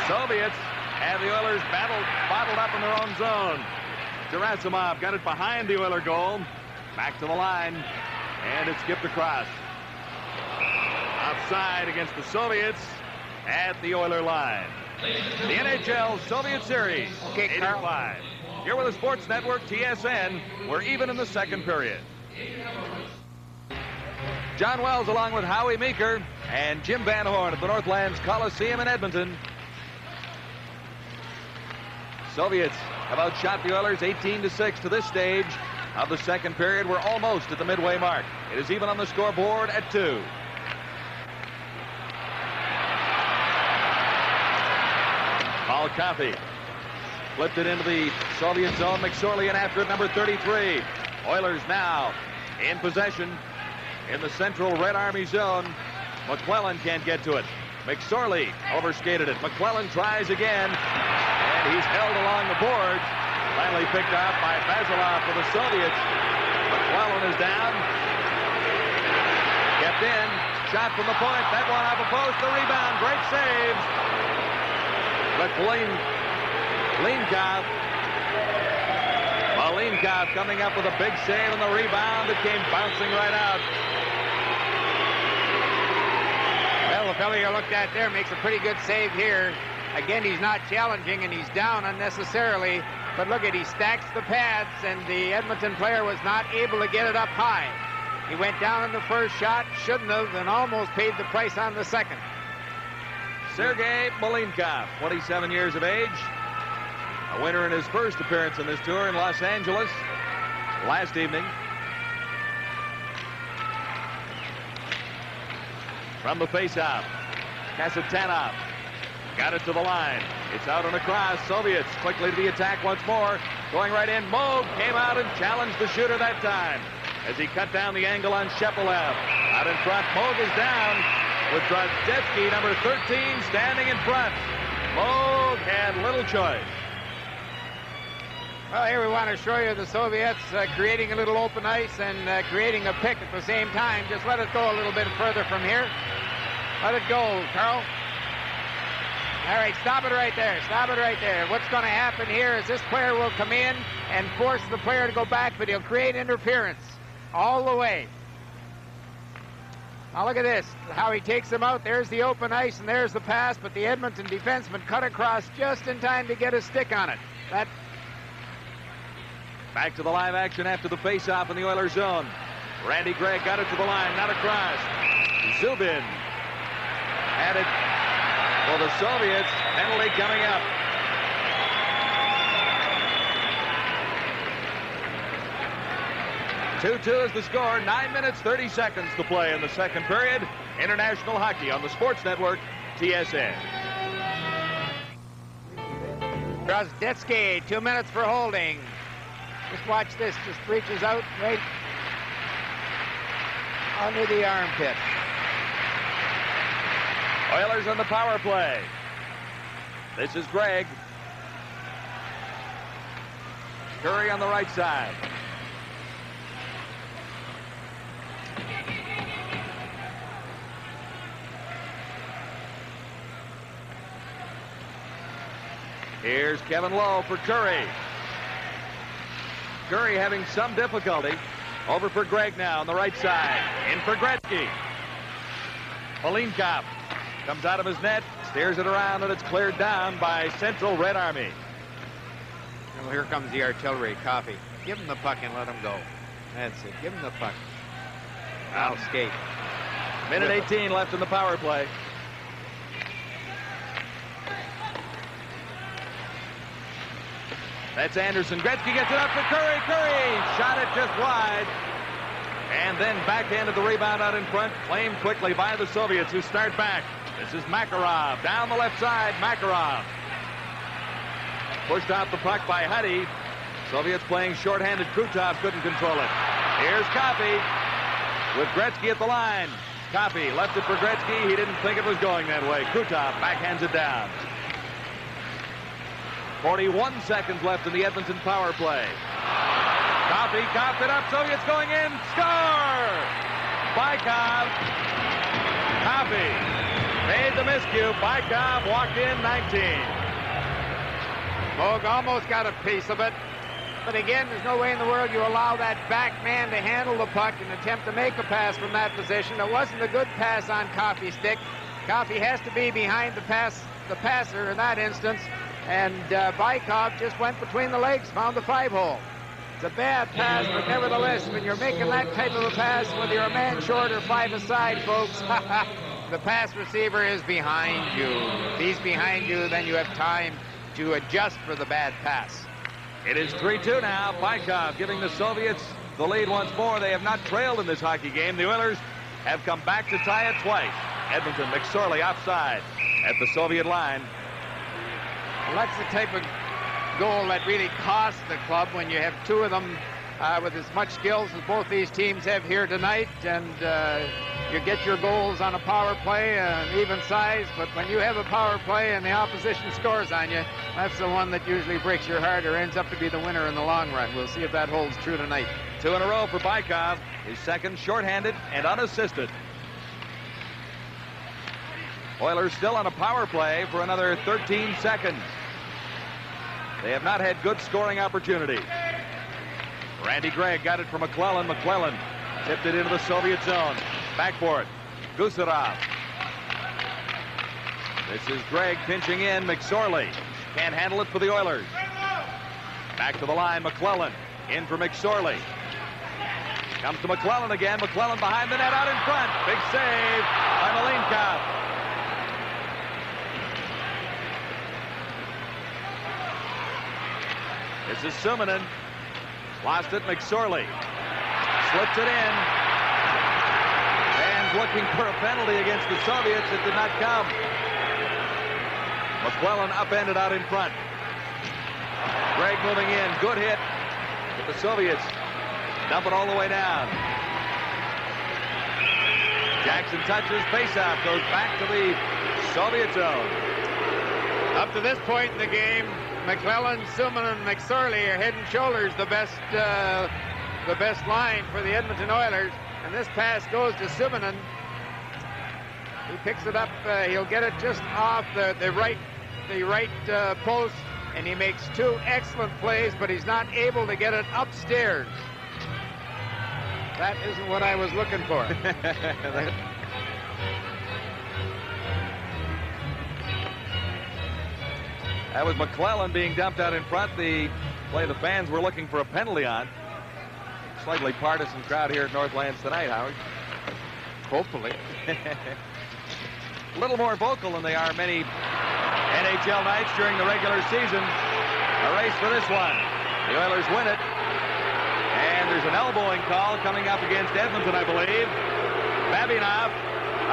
Soviets have the Oilers bottled up in their own zone. Gerasimov got it behind the Oiler goal. Back to the line. And it's skipped across. Outside against the Soviets at the Oiler line. The NHL Soviet Series, 85. Here with the Sports Network, TSN. We're even in the second period. John Wells along with Howie Meeker and Jim Van Horn at the Northlands Coliseum in Edmonton. Soviets have outshot the Oilers 18-6 to this stage of the second period. We're almost at the midway mark. It is even on the scoreboard at 2. Paul Coffey flipped it into the Soviet zone. McSorley in after it, number 33. Oilers now in possession in the central Red Army zone. McClellan can't get to it. McSorley overskated it. McClellan tries again, and he's held along the boards. Finally picked up by Basilov for the Soviets. McClellan is down. Kept in. Shot from the point. That one off a post. The rebound. Great save. Malinkov coming up with a big save on the rebound. It came bouncing right out. Well, the fellow you looked at there makes a pretty good save here. Again, he's not challenging, and he's down unnecessarily. But look at, he stacks the pads, and the Edmonton player was not able to get it up high. He went down in the first shot, shouldn't have, and almost paid the price on the second. Sergei Malinkov, 27 years of age. A winner in his first appearance on this tour in Los Angeles last evening. From the faceoff, Kasatanov got it to the line. It's out and across. Soviets quickly to the attack once more. Going right in. Moog came out and challenged the shooter that time as he cut down the angle on Shepelev. Out in front, Moog is down with Drozdetsky, number 13, standing in front. Moog had little choice. Well, here we want to show you the Soviets creating a little open ice and creating a pick at the same time. Just let it go a little bit further from here. Let it go, Carl. All right, stop it right there. Stop it right there. What's going to happen here is this player will come in and force the player to go back, but he'll create interference all the way. Now look at this, how he takes him out. There's the open ice, and there's the pass, but the Edmonton defenseman cut across just in time to get a stick on it. Back to the live action after the face-off in the Oilers zone. Randy Gregg got it to the line, not across. Zubin had it for the Soviets. Penalty coming up. Two is the score. 9 minutes, 30 seconds to play in the second period. International hockey on the Sports Network, TSN. Drozdetsky, 2 minutes for holding. Just watch this. Just reaches out right under the armpit. Oilers on the power play. This is Gregg. Curry on the right side. Here's Kevin Lowe for Curry. Curry having some difficulty. Over for Gregg now on the right side. In for Gretzky. Malinkov comes out of his net, steers it around, and it's cleared down by Central Red Army. Well, here comes the artillery, Coffey. Give him the puck and let him go. That's it. Give him the puck. I'll skate. Minute 18 left in the power play. That's Anderson. Gretzky gets it up to Curry. Curry shot it just wide. And then backhanded the rebound out in front. Claimed quickly by the Soviets, who start back. This is Makarov. Down the left side, Makarov. Pushed out the puck by Huddy. Soviets playing shorthanded. Krutov couldn't control it. Here's Coffey with Gretzky at the line. Coffey left it for Gretzky. He didn't think it was going that way. Krutov backhands it down. 41 seconds left in the Edmonton power play. Coffey coughed it up. Soviets going in. Score! Bykov. Coffey made the miscue. Bykov walked in 19. Moog almost got a piece of it. But again, there's no way in the world you allow that back man to handle the puck and attempt to make a pass from that position. It wasn't a good pass on Coffey's stick. Coffey has to be behind the passer in that instance. And Bykov just went between the legs, found the 5-hole. It's a bad pass, but nevertheless, when you're making that type of a pass, whether you're a man short or 5 aside, folks, the pass receiver is behind you. If he's behind you, then you have time to adjust for the bad pass. It is 3-2 now. Bykov giving the Soviets the lead once more. They have not trailed in this hockey game. The Oilers have come back to tie it twice. Edmonton, McSorley offside at the Soviet line. Well, that's the type of goal that really costs the club when you have two of them with as much skills as both these teams have here tonight, and you get your goals on a power play, an even size, but when you have a power play and the opposition scores on you, that's the one that usually breaks your heart or ends up to be the winner in the long run. We'll see if that holds true tonight. 2 in a row for Bykov, his second shorthanded and unassisted. Oilers still on a power play for another 13 seconds. They have not had good scoring opportunity. Randy Gregg got it from McClellan. McClellan tipped it into the Soviet zone. Back for it. Gusarov. This is Gregg pinching in. McSorley can't handle it for the Oilers. Back to the line. McClellan in for McSorley. Comes to McClellan again. McClellan behind the net out in front. Big save by Malinkov. This is Suminen. Lost it. McSorley slips it in. Fans looking for a penalty against the Soviets. It did not come. McClellan upended out in front. Gregg moving in. Good hit. But the Soviets dump it all the way down. Jackson touches. Faceoff goes back to the Soviet zone. Up to this point in the game, McClellan, Suminen, and McSorley are head and shoulders the best line for the Edmonton Oilers. And this pass goes to Suminen. He picks it up. He'll get it just off the right post, and he makes 2 excellent plays, but he's not able to get it upstairs. That isn't what I was looking for. That was McClellan being dumped out in front. The play the fans were looking for a penalty on. Slightly partisan crowd here at Northlands tonight, Howard. Hopefully. A little more vocal than they are many NHL nights during the regular season. A race for this one. The Oilers win it. And there's an elbowing call coming up against Edmonton, I believe. Babinov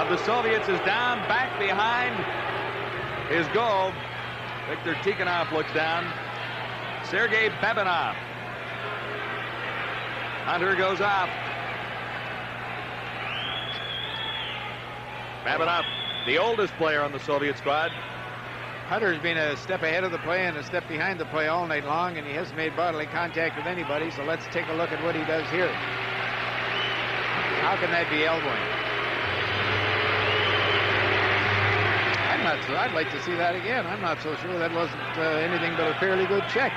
of the Soviets is down back behind his goal. Viktor Tikhonov looks down. Sergei Babinov. Hunter goes off. Babinov, the oldest player on the Soviet squad. Hunter's been a step ahead of the play and a step behind the play all night long, and he hasn't made bodily contact with anybody, so let's take a look at what he does here. How can that be elbowing? I'm not shots. So I'd like to see that again. I'm not so sure that wasn't anything but a fairly good check.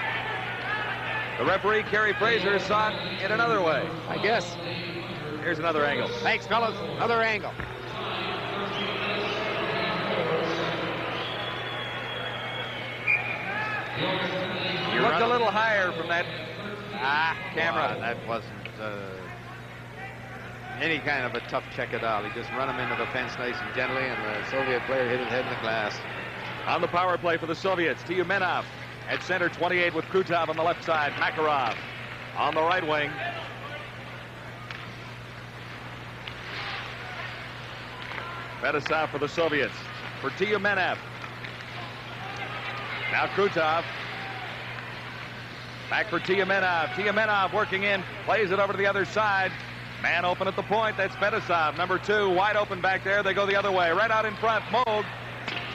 The referee, Kerry Fraser, saw it in another way. I guess. Here's another angle. Thanks, fellas. Another angle. You looked a little higher from that camera. That wasn't any kind of a tough check at all. He just run him into the fence nice and gently, and the Soviet player hit his head in the glass. On the power play for the Soviets, Tyumenov at center, 28 with Krutov on the left side. Makarov on the right wing. Fedosov for the Soviets. For Tyumenov. Now Krutov. Back for Tyumenov. Tyumenov working in. Plays it over to the other side. Man open at the point. That's Fedosov. Number 2 wide open back there. They go the other way. Right out in front. Moog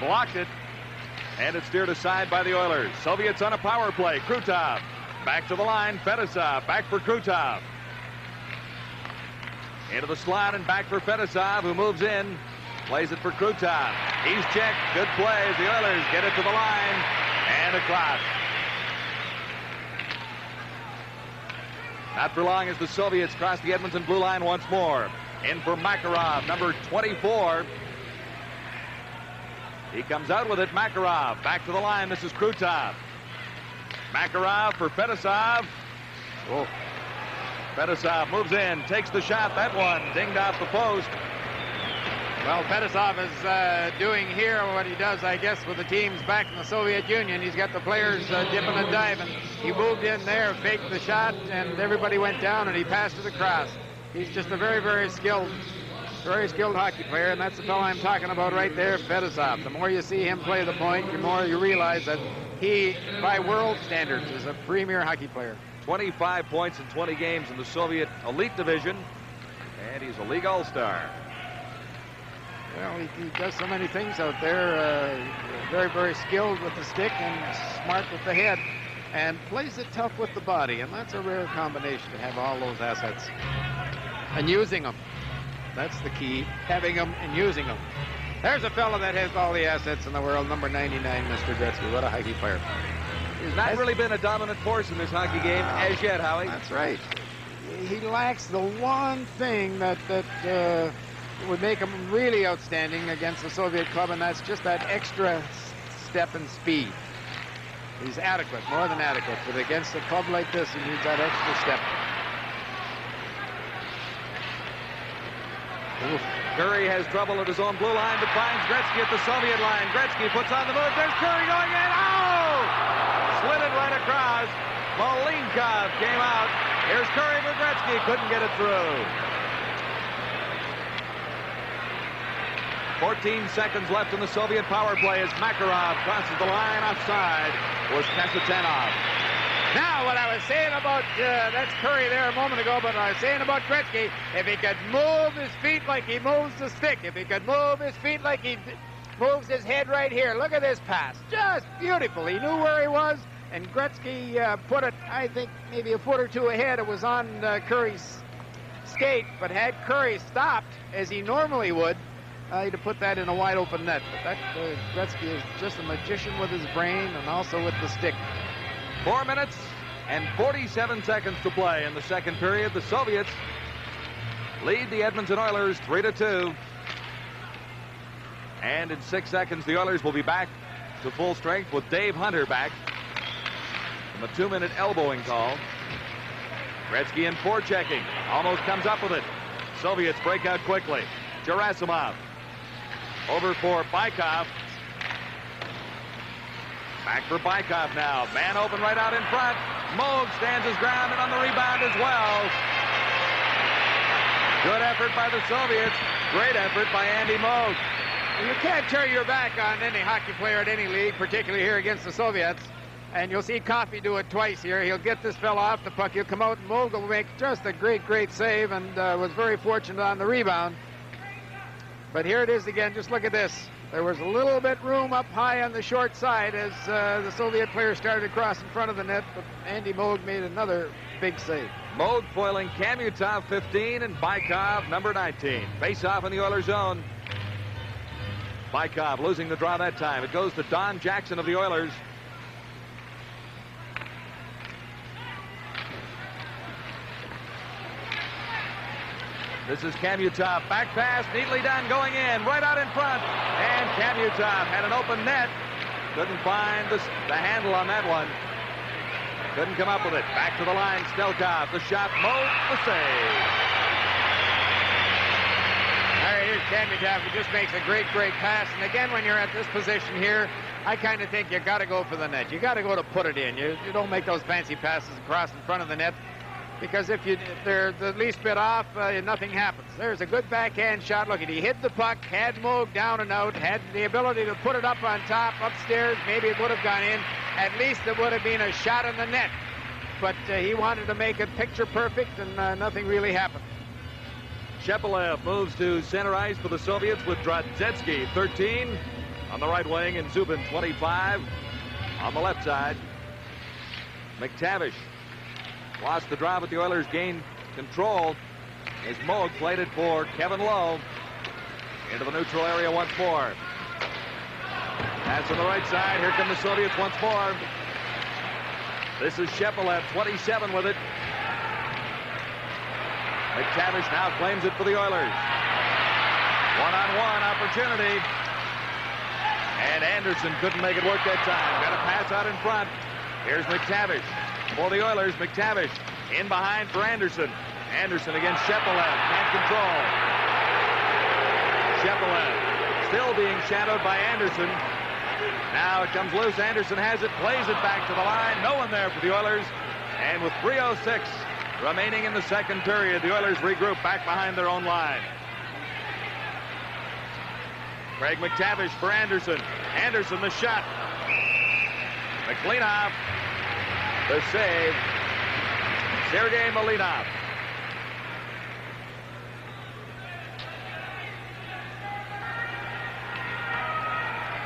blocked it. And it's steered aside by the Oilers. Soviets on a power play. Krutov. Back to the line. Fedosov. Back for Krutov. Into the slot and back for Fedosov, who moves in. Plays it for Krutov. He's checked. Good plays. The Oilers get it to the line. And across. Not for long as the Soviets cross the Edmonton blue line once more. In for Makarov, number 24. He comes out with it. Makarov back to the line. This is Krutov. Makarov for Fedosov. Oh. Fedosov moves in, takes the shot. That one dinged off the post. Well, Fedosov is doing here what he does, I guess, with the teams back in the Soviet Union. He's got the players dipping and diving. He moved in there, faked the shot, and everybody went down, and he passed it across. He's just a very, very skilled hockey player, and that's the fellow I'm talking about right there, Fedosov. The more you see him play the point, the more you realize that he, by world standards, is a premier hockey player. 25 points in 20 games in the Soviet elite division, and he's a league all-star. Well, he does so many things out there. Very, very skilled with the stick and smart with the head, and plays it tough with the body, and that's a rare combination to have all those assets and using them. That's the key, having them and using them. There's a fellow that has all the assets in the world, number 99, Mr. Gretzky. What a hockey player. He's not really been a dominant force in this hockey game as yet, Howie. That's right. He lacks the one thing that would make him really outstanding against the Soviet club, and that's just that extra step and speed. He's adequate, more than adequate, but against a club like this, he needs that extra step. Oof. Curry has trouble at his own blue line, but finds Gretzky at the Soviet line. Gretzky puts on the move. There's Curry going in. Oh! Slid it right across. Malinkov came out. Here's Curry for Gretzky. Couldn't get it through. 14 seconds left in the Soviet power play as Makarov crosses the line offside. Was Kasatanov. Now, what I was saying about, that's Curry there a moment ago, but I was saying about Gretzky, if he could move his feet like he moves the stick, if he could move his feet like he moves his head right here, look at this pass. Just beautiful. He knew where he was, and Gretzky put it, I think, maybe a foot or two ahead. It was on Curry's skate, but had Curry stopped, as he normally would, he'd have put that in a wide open net. But that Gretzky is just a magician with his brain and also with the stick. 4 minutes and 47 seconds to play in the second period. The Soviets lead the Edmonton Oilers 3-2. And in 6 seconds, the Oilers will be back to full strength with Dave Hunter back from a 2-minute elbowing call. Gretzky in forechecking. Almost comes up with it. Soviets break out quickly. Gerasimov over for Bykov. Back for Bykov now. Man open right out in front. Moog stands his ground and on the rebound as well. Good effort by the Soviets. Great effort by Andy Moog. You can't turn your back on any hockey player at any league, particularly here against the Soviets. And you'll see Coffey do it twice here. He'll get this fella off the puck. He'll come out and Moog will make just a great, great save and was very fortunate on the rebound. But here it is again. Just look at this. There was a little bit room up high on the short side as the Soviet player started to cross in front of the net, but Andy Moog made another big save. Moog foiling Kamutov, 15, and Bykov, number 19. Face off in the Oilers zone. Bykov losing the draw that time. It goes to Don Jackson of the Oilers. This is Kamutov. Back pass, neatly done, going in, right out in front. And Kamutov had an open net. Couldn't find the handle on that one. Couldn't come up with it. Back to the line, Stelkov. The shot, Moog, the save. All right, here's Kamutov, who just makes a great pass. And again, when you're at this position here, I kind of think you got to go for the net. You got to go to put it in. You don't make those fancy passes across in front of the net, because if they're the least bit off, nothing happens. There's a good backhand shot. Look, he hit the puck, had Moog down and out, had the ability to put it up on top, upstairs. Maybe it would have gone in. At least it would have been a shot in the net. But he wanted to make it picture perfect, and nothing really happened. Shepelev moves to center ice for the Soviets with Drozdetsky, 13 on the right wing, and Zubin, 25 on the left side. McTavish lost the draw, but the Oilers gained control as Moog played it for Kevin Lowe into the neutral area once more. Pass on the right side. Here come the Soviets once more. This is Shepelev, 27 with it. McTavish now claims it for the Oilers. One-on-one opportunity. And Anderson couldn't make it work that time. Got a pass out in front. Here's McTavish. For the Oilers, McTavish in behind for Anderson. Anderson against Shepelev. Can't control. Shepelev still being shadowed by Anderson. Now it comes loose. Anderson has it, plays it back to the line. No one there for the Oilers. And with 3:06 remaining in the second period, the Oilers regroup back behind their own line. Craig McTavish for Anderson. Anderson the shot. McLeanoff the save. Sergei Malinov.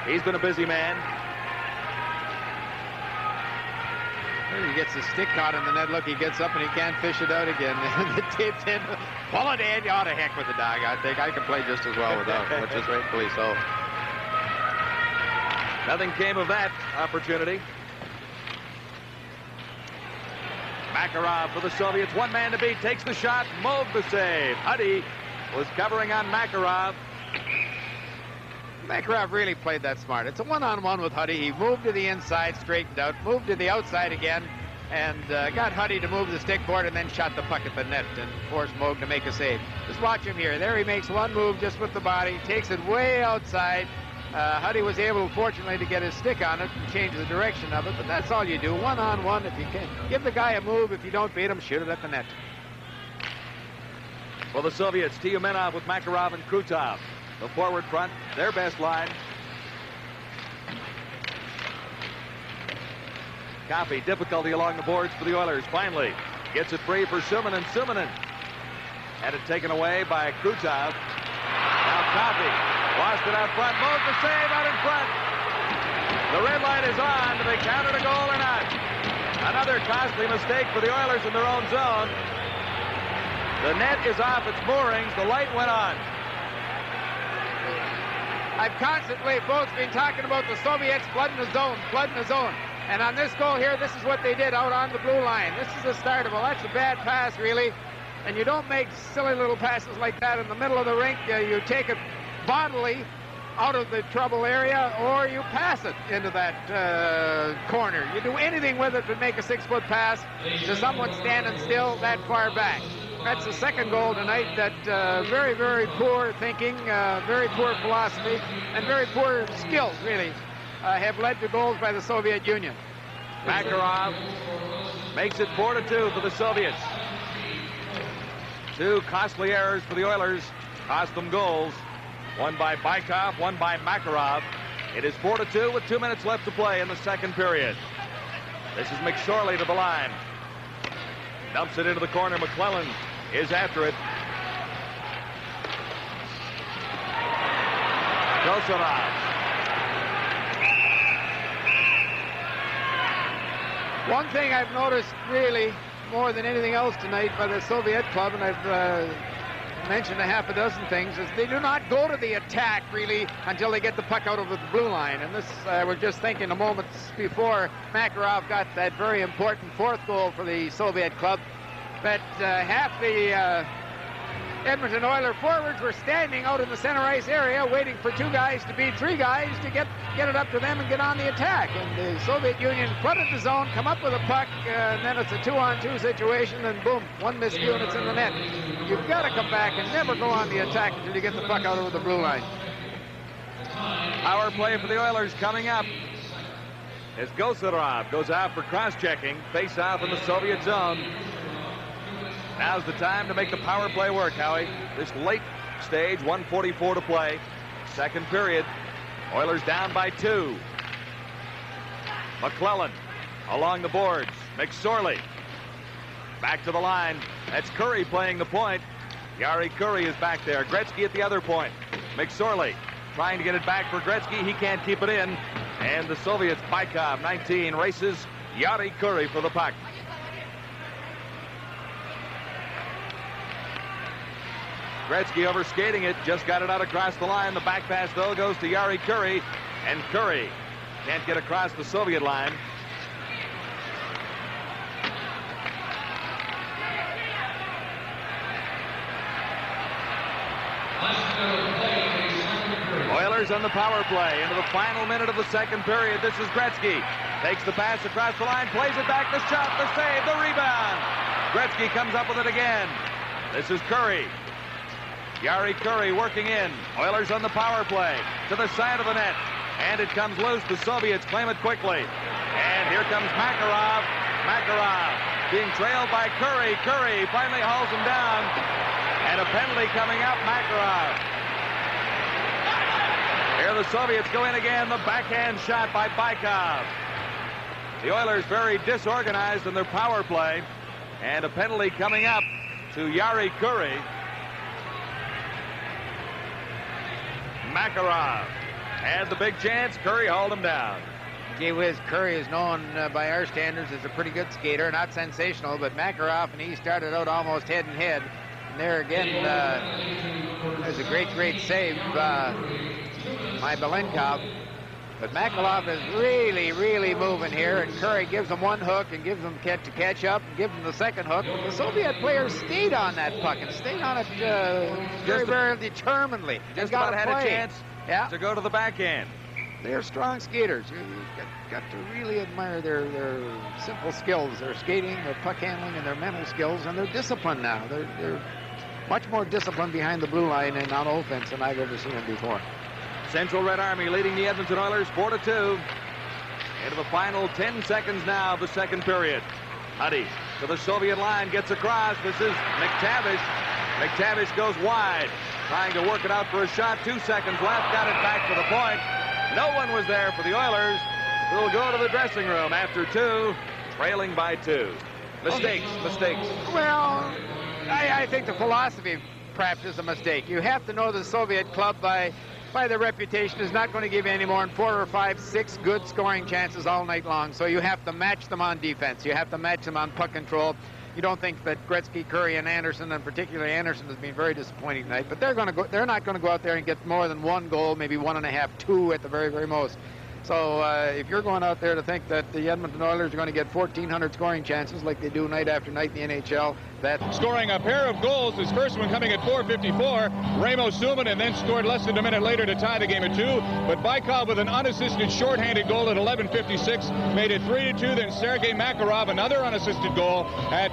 He's been a busy man. He gets his stick caught in the net. Look, he gets up and he can't fish it out again. The tape's in. Pull it in. Oh, to heck with the dog. I think I can play just as well without, which is rightfully so. Nothing came of that opportunity. Makarov for the Soviets. One man to beat. Takes the shot. Moog the save. Huddy was covering on Makarov. Makarov really played that smart. It's a one-on-one with Huddy. He moved to the inside, straightened out, moved to the outside again, and got Huddy to move the stick board and then shot the puck at the net and forced Moog to make a save. Just watch him here. There he makes one move just with the body, takes it way outside. Huddy was able, fortunately, to get his stick on it and change the direction of it, but that's all you do. One-on-one, if you can. Give the guy a move. If you don't beat him, shoot it at the net. For the Soviets, Tiumenov with Makarov and Krutov. The forward front, their best line. Coffey, difficulty along the boards for the Oilers. Finally, gets it free for Suminen. Suminen had it taken away by Krutov. Now Coffey lost it out front. Moog the save out in front. The red light is on. Do they count it a goal or not? Another costly mistake for the Oilers in their own zone. The net is off its moorings. The light went on. I've constantly, folks, been talking about the Soviets flooding the zone, And on this goal here, this is what they did out on the blue line. This is the start of it. That's a bad pass, really. And you don't make silly little passes like that in the middle of the rink. You take it bodily out of the trouble area, or you pass it into that corner. You do anything with it but make a 6-foot pass to someone standing still that far back. That's the second goal tonight. That very, very poor thinking, very poor philosophy, and very poor skills, really, have led to goals by the Soviet Union. Makarov makes it 4-2 for the Soviets. Two costly errors for the Oilers cost them goals. One by Bykov, one by Makarov. It is 4-2 with 2 minutes left to play in the second period. This is McSorley to the line. Dumps it into the corner. McClellan is after it. Kosorov. One thing I've noticed really more than anything else tonight by the Soviet club, and I've mentioned a half a dozen things, is they do not go to the attack really until they get the puck out over the blue line. And this, we're just thinking a moment before Makarov got that very important fourth goal for the Soviet club, that half the Edmonton Oilers forwards were standing out in the center ice area waiting for two guys to beat three guys to get it up to them and get on the attack. And the Soviet Union flooded the zone, come up with a puck, and then it's a 2-on-2 situation, and boom, one miscue and it's in the net. You've got to come back and never go on the attack until you get the puck out over the blue line. Power play for the Oilers coming up as Gosarov goes out for cross-checking. Face-off in the Soviet zone. Now's the time to make the power play work, Howie. This late stage, 1:44 to play. Second period. Oilers down by 2. McClellan along the boards. McSorley back to the line. That's Curry playing the point. Yari Curry is back there. Gretzky at the other point. McSorley trying to get it back for Gretzky. He can't keep it in. And the Soviets, Bykov, 19, races Yari Curry for the puck. Gretzky overskating it, just got it out across the line. The back pass, though, goes to Yari Curry, and Curry can't get across the Soviet line. Oilers on the power play into the final minute of the second period. This is Gretzky. Takes the pass across the line, plays it back, the shot, the save, the rebound. Gretzky comes up with it again. This is Curry. Yari Curry working in. Oilers on the power play to the side of the net. And it comes loose. The Soviets claim it quickly. And here comes Makarov. Makarov being trailed by Curry. Curry finally hauls him down. And a penalty coming up. Makarov. Here the Soviets go in again. The backhand shot by Bykov. The Oilers very disorganized in their power play. And a penalty coming up to Yari Curry. Makarov had the big chance. Curry hauled him down. Gee whiz, Curry is known by our standards as a pretty good skater. Not sensational, but Makarov and he started out almost head-and-head. And there again, there's a great save by Belenkov. But Makarov is really moving here, and Curry gives him one hook and gives him to catch up and gives him the second hook. But the Soviet players stayed on that puck and stayed on it very determinedly. Just about had a chance to go to the backhand. They're strong skaters. You've got to really admire their simple skills, their skating, their puck handling, and their mental skills, and their discipline now. They're much more disciplined behind the blue line and on offense than I've ever seen them before. Central Red Army leading the Edmonton Oilers 4-2. Into the final 10 seconds now of the second period. Huddy to the Soviet line, gets across. This is McTavish. McTavish goes wide, trying to work it out for a shot. 2 seconds left, got it back to the point. No one was there for the Oilers. We'll go to the dressing room after 2, trailing by 2. Mistakes. Well, I think the philosophy perhaps is a mistake. You have to know the Soviet club by their reputation is not going to give you any more than 4 or 5, 6 good scoring chances all night long. So you have to match them on defense. You have to match them on puck control. You don't think that Gretzky, Curry, and Anderson, and particularly Anderson, has been very disappointing tonight. But they're not going to go out there and get more than 1 goal, maybe 1.5, 2 at the very most. So if you're going out there to think that the Edmonton Oilers are going to get 1,400 scoring chances like they do night after night in the NHL, that... Scoring a pair of goals, his first one coming at 4:54. Ramo Suman, and then scored less than a minute later to tie the game at 2. But Bykov with an unassisted shorthanded goal at 11:56 made it 3-2. Then Sergei Makarov, another unassisted goal at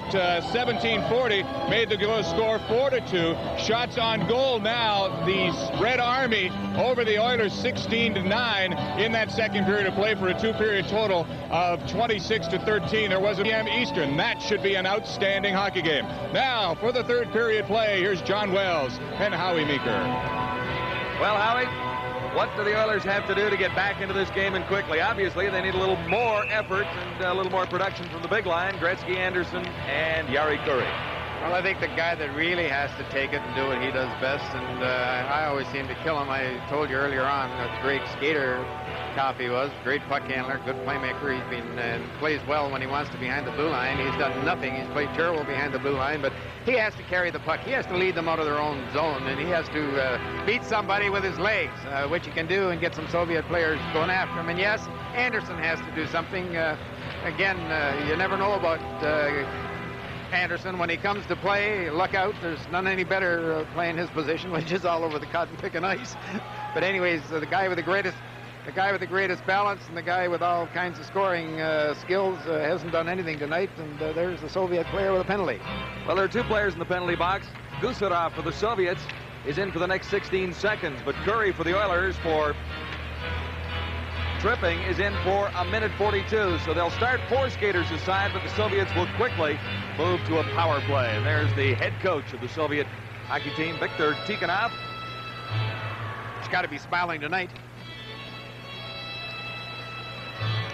17:40, made the score 4-2. Shots on goal now. The Red Army over the Oilers 16-9 in that second period of play for a 2-period total of 26-13. There was a PM Eastern. That should be an outstanding hockey game. Now for the third period play, here's John Wells and Howie Meeker. Well, Howie, what do the Oilers have to do to get back into this game and quickly? Obviously, they need a little more effort and a little more production from the big line, Gretzky, Anderson, and Yari Curry. Well, I think the guy that really has to take it and do what he does best, and I always seem to kill him. I told you earlier on what a great skater Coffey was, great puck handler, good playmaker. He's been plays well when he wants to behind the blue line. He's done nothing. He's played terrible behind the blue line, but he has to carry the puck. He has to lead them out of their own zone, and he has to beat somebody with his legs, which he can do, and get some Soviet players going after him. And yes, Anderson has to do something. Again, you never know about Anderson. When he comes to play, look out. There's none any better playing his position, which is all over the cotton picking ice. But anyways, the guy with the greatest balance and the guy with all kinds of scoring skills hasn't done anything tonight, and there's the Soviet player with a penalty. Well, there are two players in the penalty box. Gusarov for the Soviets is in for the next 16 seconds, but Curry for the Oilers for tripping is in for a minute 42. So they'll start 4 skaters aside, but the Soviets will quickly move to a power play. And there's the head coach of the Soviet hockey team, Viktor Tikhonov. He's got to be smiling tonight.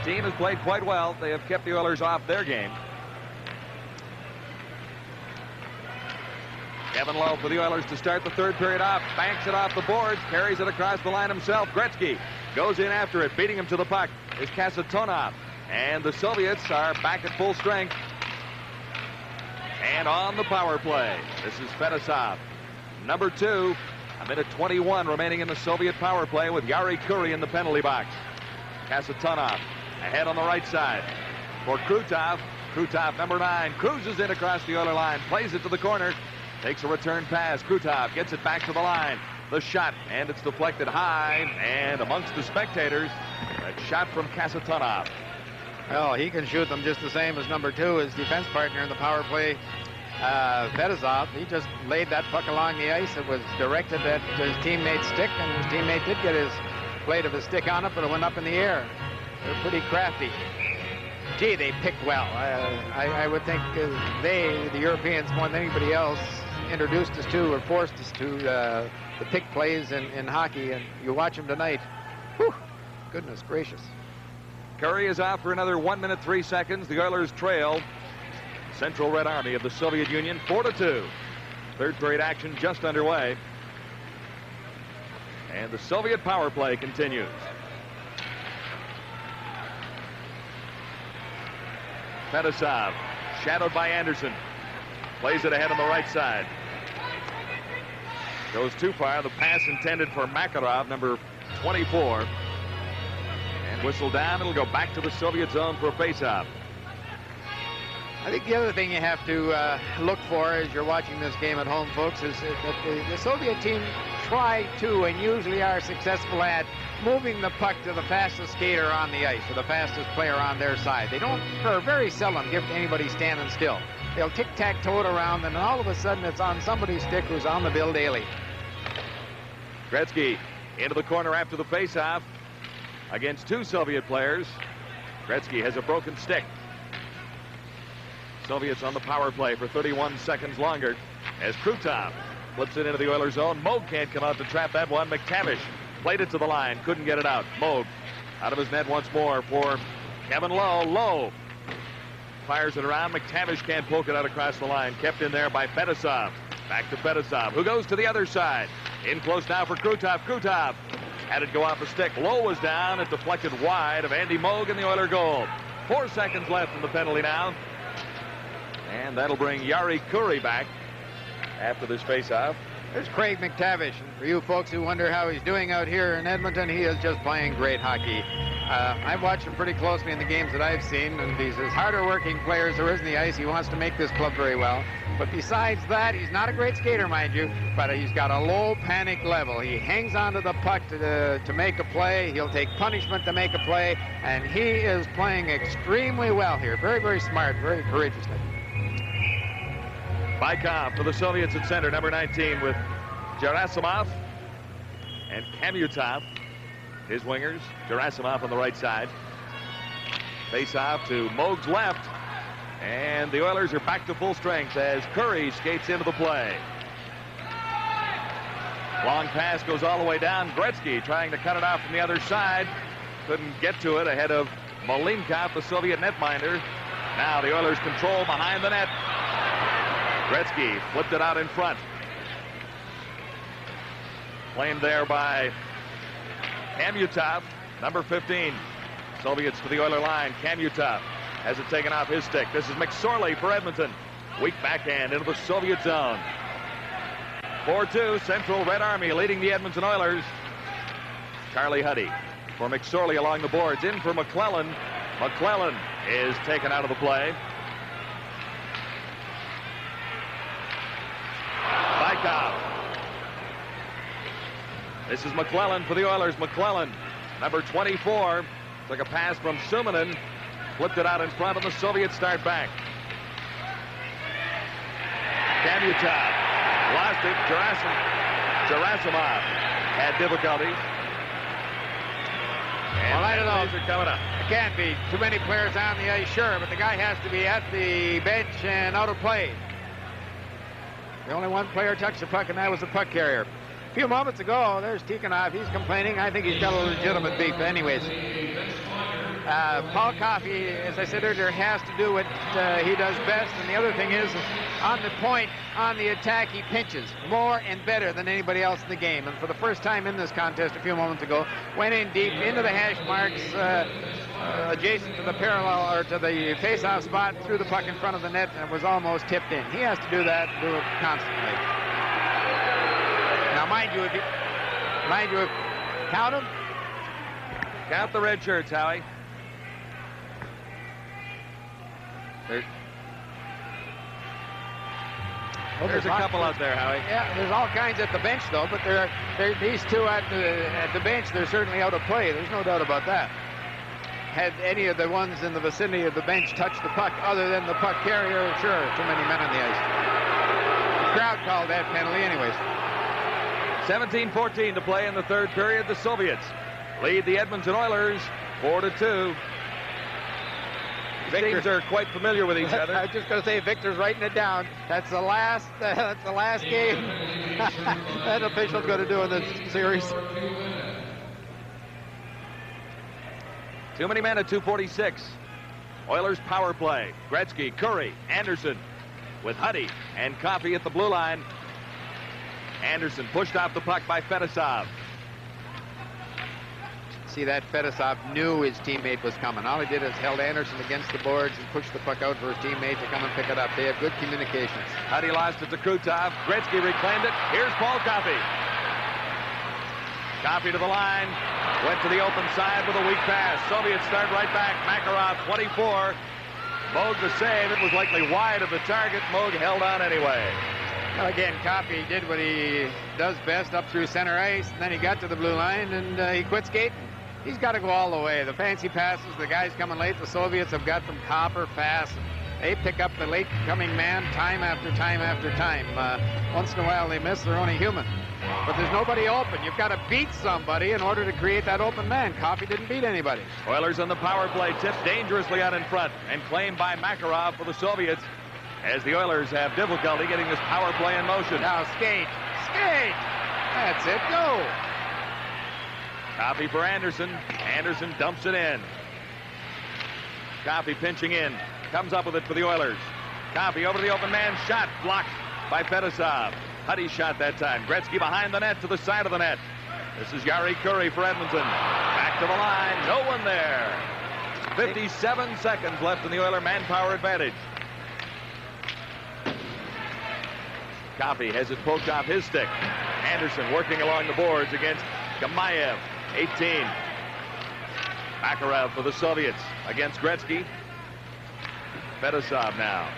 Team has played quite well. They have kept the Oilers off their game. Kevin Lowe for the Oilers to start the third period off. Banks it off the boards. Carries it across the line himself. Gretzky goes in after it. Beating him to the puck is Kasatonov. And the Soviets are back at full strength. And on the power play, this is Fedosov. Number 2. A minute 21 remaining in the Soviet power play with Yari Kuri in the penalty box. Kasatonov ahead on the right side for Krutov. Krutov, number 9, cruises in across the Oiler line, plays it to the corner, takes a return pass. Krutov gets it back to the line. The shot, and it's deflected high, and amongst the spectators, a shot from Kasatonov. Well, he can shoot them just the same as number 2, his defense partner in the power play, Fedosov. He just laid that puck along the ice. It was directed at his teammate's stick, and his teammate did get his blade of his stick on it, but it went up in the air. They're pretty crafty. Gee, they pick well. I would think the Europeans, more than anybody else, introduced us to or forced us to the pick plays in hockey, and you watch them tonight. Whew, goodness gracious. Curry is out for another 1 minute 3 seconds. The Oilers trail Central Red Army of the Soviet Union 4-2. Third period action just underway. And the Soviet power play continues. Fedosov, shadowed by Anderson. Plays it ahead on the right side. Goes too far. The pass intended for Makarov, number 24. And whistle down. It'll go back to the Soviet zone for a faceoff. I think the other thing you have to look for as you're watching this game at home, folks, is that the Soviet team try to and usually are successful at moving the puck to the fastest skater on the ice or the fastest player on their side. They don't, or very seldom, give anybody standing still. They'll tic-tac-toe it around, and all of a sudden it's on somebody's stick who's on the bill daily. Gretzky into the corner after the faceoff against 2 Soviet players. Gretzky has a broken stick. Soviets on the power play for 31 seconds longer as Krutov flips it into the Oilers zone. Moog can't come out to trap that one. McTavish played it to the line, couldn't get it out. Moog out of his net once more for Kevin Lowe. Lowe fires it around. McTavish can't poke it out across the line. Kept in there by Fedosov. Back to Fedosov, who goes to the other side. In close now for Krutov. Krutov had it go off a stick. Lowe was down. It deflected wide of Andy Moog in the Oiler goal. 4 seconds left in the penalty now. And that'll bring Yari Kuri back after this faceoff. There's Craig McTavish. And for you folks who wonder how he's doing out here in Edmonton, he is just playing great hockey. I've watched him pretty closely in the games that I've seen, and he's as harder working player as there is in the ice. He wants to make this club very well. But besides that, he's not a great skater, mind you, but he's got a low panic level. He hangs onto the puck to make a play. He'll take punishment to make a play, and he is playing extremely well here. Very, very smart, very courageously. Bykov for the Soviets at center, number 19, with Gerasimov and Kamyutov, his wingers. Gerasimov on the right side. Face-off to Moog's left. And the Oilers are back to full strength as Curry skates into the play. Long pass goes all the way down. Gretzky trying to cut it out from the other side. Couldn't get to it ahead of Malinkov, the Soviet netminder. Now the Oilers control behind the net. Gretzky flipped it out in front. Claimed there by Kamutov, number 15. Soviets to the Oiler line. Kamutov has it taken off his stick. This is McSorley for Edmonton. Weak backhand into the Soviet zone. 4-2, Central Red Army leading the Edmonton Oilers. Charlie Huddy for McSorley along the boards. In for McClellan. McClellan is taken out of the play. Bykov. This is McClellan for the Oilers. McClellan, number 24, took a pass from Suminen, flipped it out in front, and the Soviets start back. Kamutov lost it. Gerasimov had difficulties. And well, I don't know. Are coming up. It can't be too many players on the ice, sure, but the guy has to be at the bench and out of play. The only one player touched the puck, and that was the puck carrier. A few moments ago, there's Tikhonov. He's complaining. I think he's got a legitimate beef. Anyways, Paul Coffey, as I said earlier, has to do what he does best. And the other thing is, on the point, on the attack, he pinches more and better than anybody else in the game. And for the first time in this contest a few moments ago, went in deep into the hash marks, adjacent to the parallel or to the face-off spot, threw the puck in front of the net, and was almost tipped in. He has to do that, do it constantly. Now, mind you, count them. Count the red shirts, Howie. There's a couple out there, Howie. Yeah, there's all kinds at the bench, though, but these two at the bench, they're certainly out of play. There's no doubt about that. Had any of the ones in the vicinity of the bench touched the puck other than the puck carrier, sure, too many men on the ice. The crowd called that penalty anyways. 17-14 to play in the third period. The Soviets lead the Edmonton Oilers 4-2. These teams are quite familiar with each other. I was just going to say, Victor's writing it down. That's the last game that official's going to do in this series. Too many men at 2:46. Oilers power play. Gretzky, Curry, Anderson with Huddy and Coffey at the blue line. Anderson pushed off the puck by Fedosov. See, that Fedosov knew his teammate was coming. All he did is held Anderson against the boards and pushed the puck out for his teammate to come and pick it up. They have good communications. Huddy lost it to Krutov. Gretzky reclaimed it. Here's Paul Coffey. Coffey to the line. Went to the open side with a weak pass. Soviets start right back. Makarov, 24. Moog the save. It was likely wide of the target. Moog held on anyway. Well, again, Coffey did what he does best up through center ice, and then he got to the blue line, and he quit skating. He's got to go all the way. The fancy passes, the guys coming late, the Soviets have got them copper fast. They pick up the late-coming man time after time after time. Once in a while they miss. They're only human. But there's nobody open. You've got to beat somebody in order to create that open man. Coffey didn't beat anybody. Oilers on the power play, tipped dangerously out in front and claimed by Makarov for the Soviets as the Oilers have difficulty getting this power play in motion. Now skate. That's it. Go. Coffey for Anderson. Anderson dumps it in. Coffey pinching in. Comes up with it for the Oilers. Coffey over the open man. Shot blocked by Fedosov. Huddy shot that time. Gretzky behind the net to the side of the net. This is Yari Curry for Edmonton. Back to the line. No one there. 57 seconds left in the Oiler manpower advantage. Coffey has it poked off his stick. Anderson working along the boards against Gamayev, 18. Makarov for the Soviets against Gretzky. Fedosov now.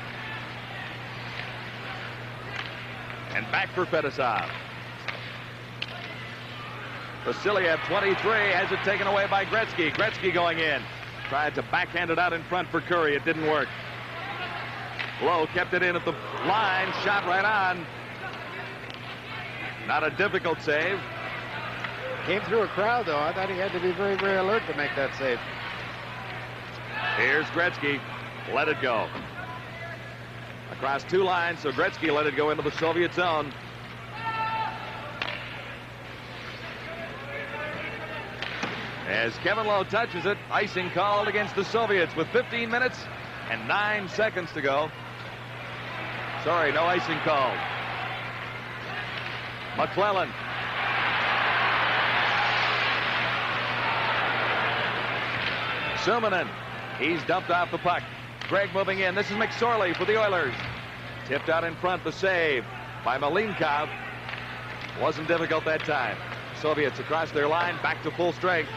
And back for Fedosov. Vasiliev, 23, has it taken away by Gretzky. Gretzky going in. Tried to backhand it out in front for Curry. It didn't work. Lowe kept it in at the line. Shot right on. Not a difficult save. Came through a crowd, though. I thought he had to be very, very alert to make that save. Here's Gretzky. Let it go. Across two lines, so Gretzky let it go into the Soviet zone. As Kevin Lowe touches it, icing called against the Soviets with 15 minutes and 9 seconds to go. Sorry, no icing called. McClellan. Suminen. He's dumped off the puck. Gregg moving in. This is McSorley for the Oilers. Tipped out in front. The save by Malinkov. Wasn't difficult that time. Soviets across their line. Back to full strength.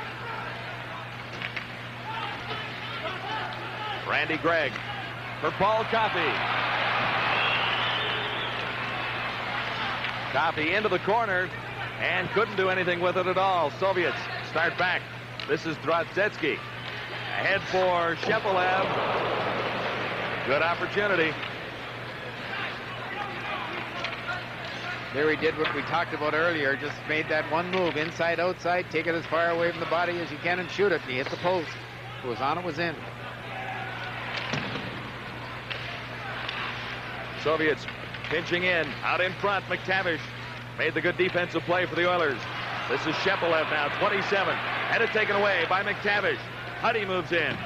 Randy Gregg for Paul Coffey. Coffey into the corner and couldn't do anything with it at all. Soviets start back. This is Drozdetsky. Ahead for Shepelev. Good opportunity. There he did what we talked about earlier. Just made that one move, inside, outside, take it as far away from the body as you can and shoot it. And he hit the post. It was on, it was in. Soviets pinching in. Out in front, McTavish made the good defensive play for the Oilers. This is Shepelev now, 27. Had it taken away by McTavish. Huddy moves in.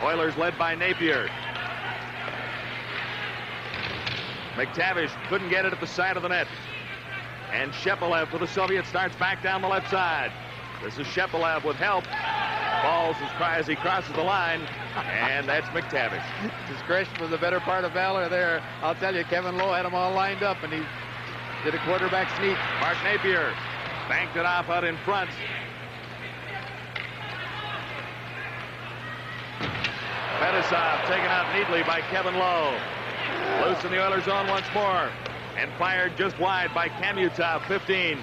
Oilers led by Napier. McTavish couldn't get it at the side of the net. And Shepelev for the Soviets starts back down the left side. This is Shepelev with help. Falls as he crosses the line. And that's McTavish. Discretion was the better part of valor there. I'll tell you, Kevin Lowe had them all lined up, and he did a quarterback sneak. Mark Napier banked it off out in front. Fetisov taken out neatly by Kevin Lowe. Loose in the Oilers zone once more. And fired just wide by Kamutov, 15.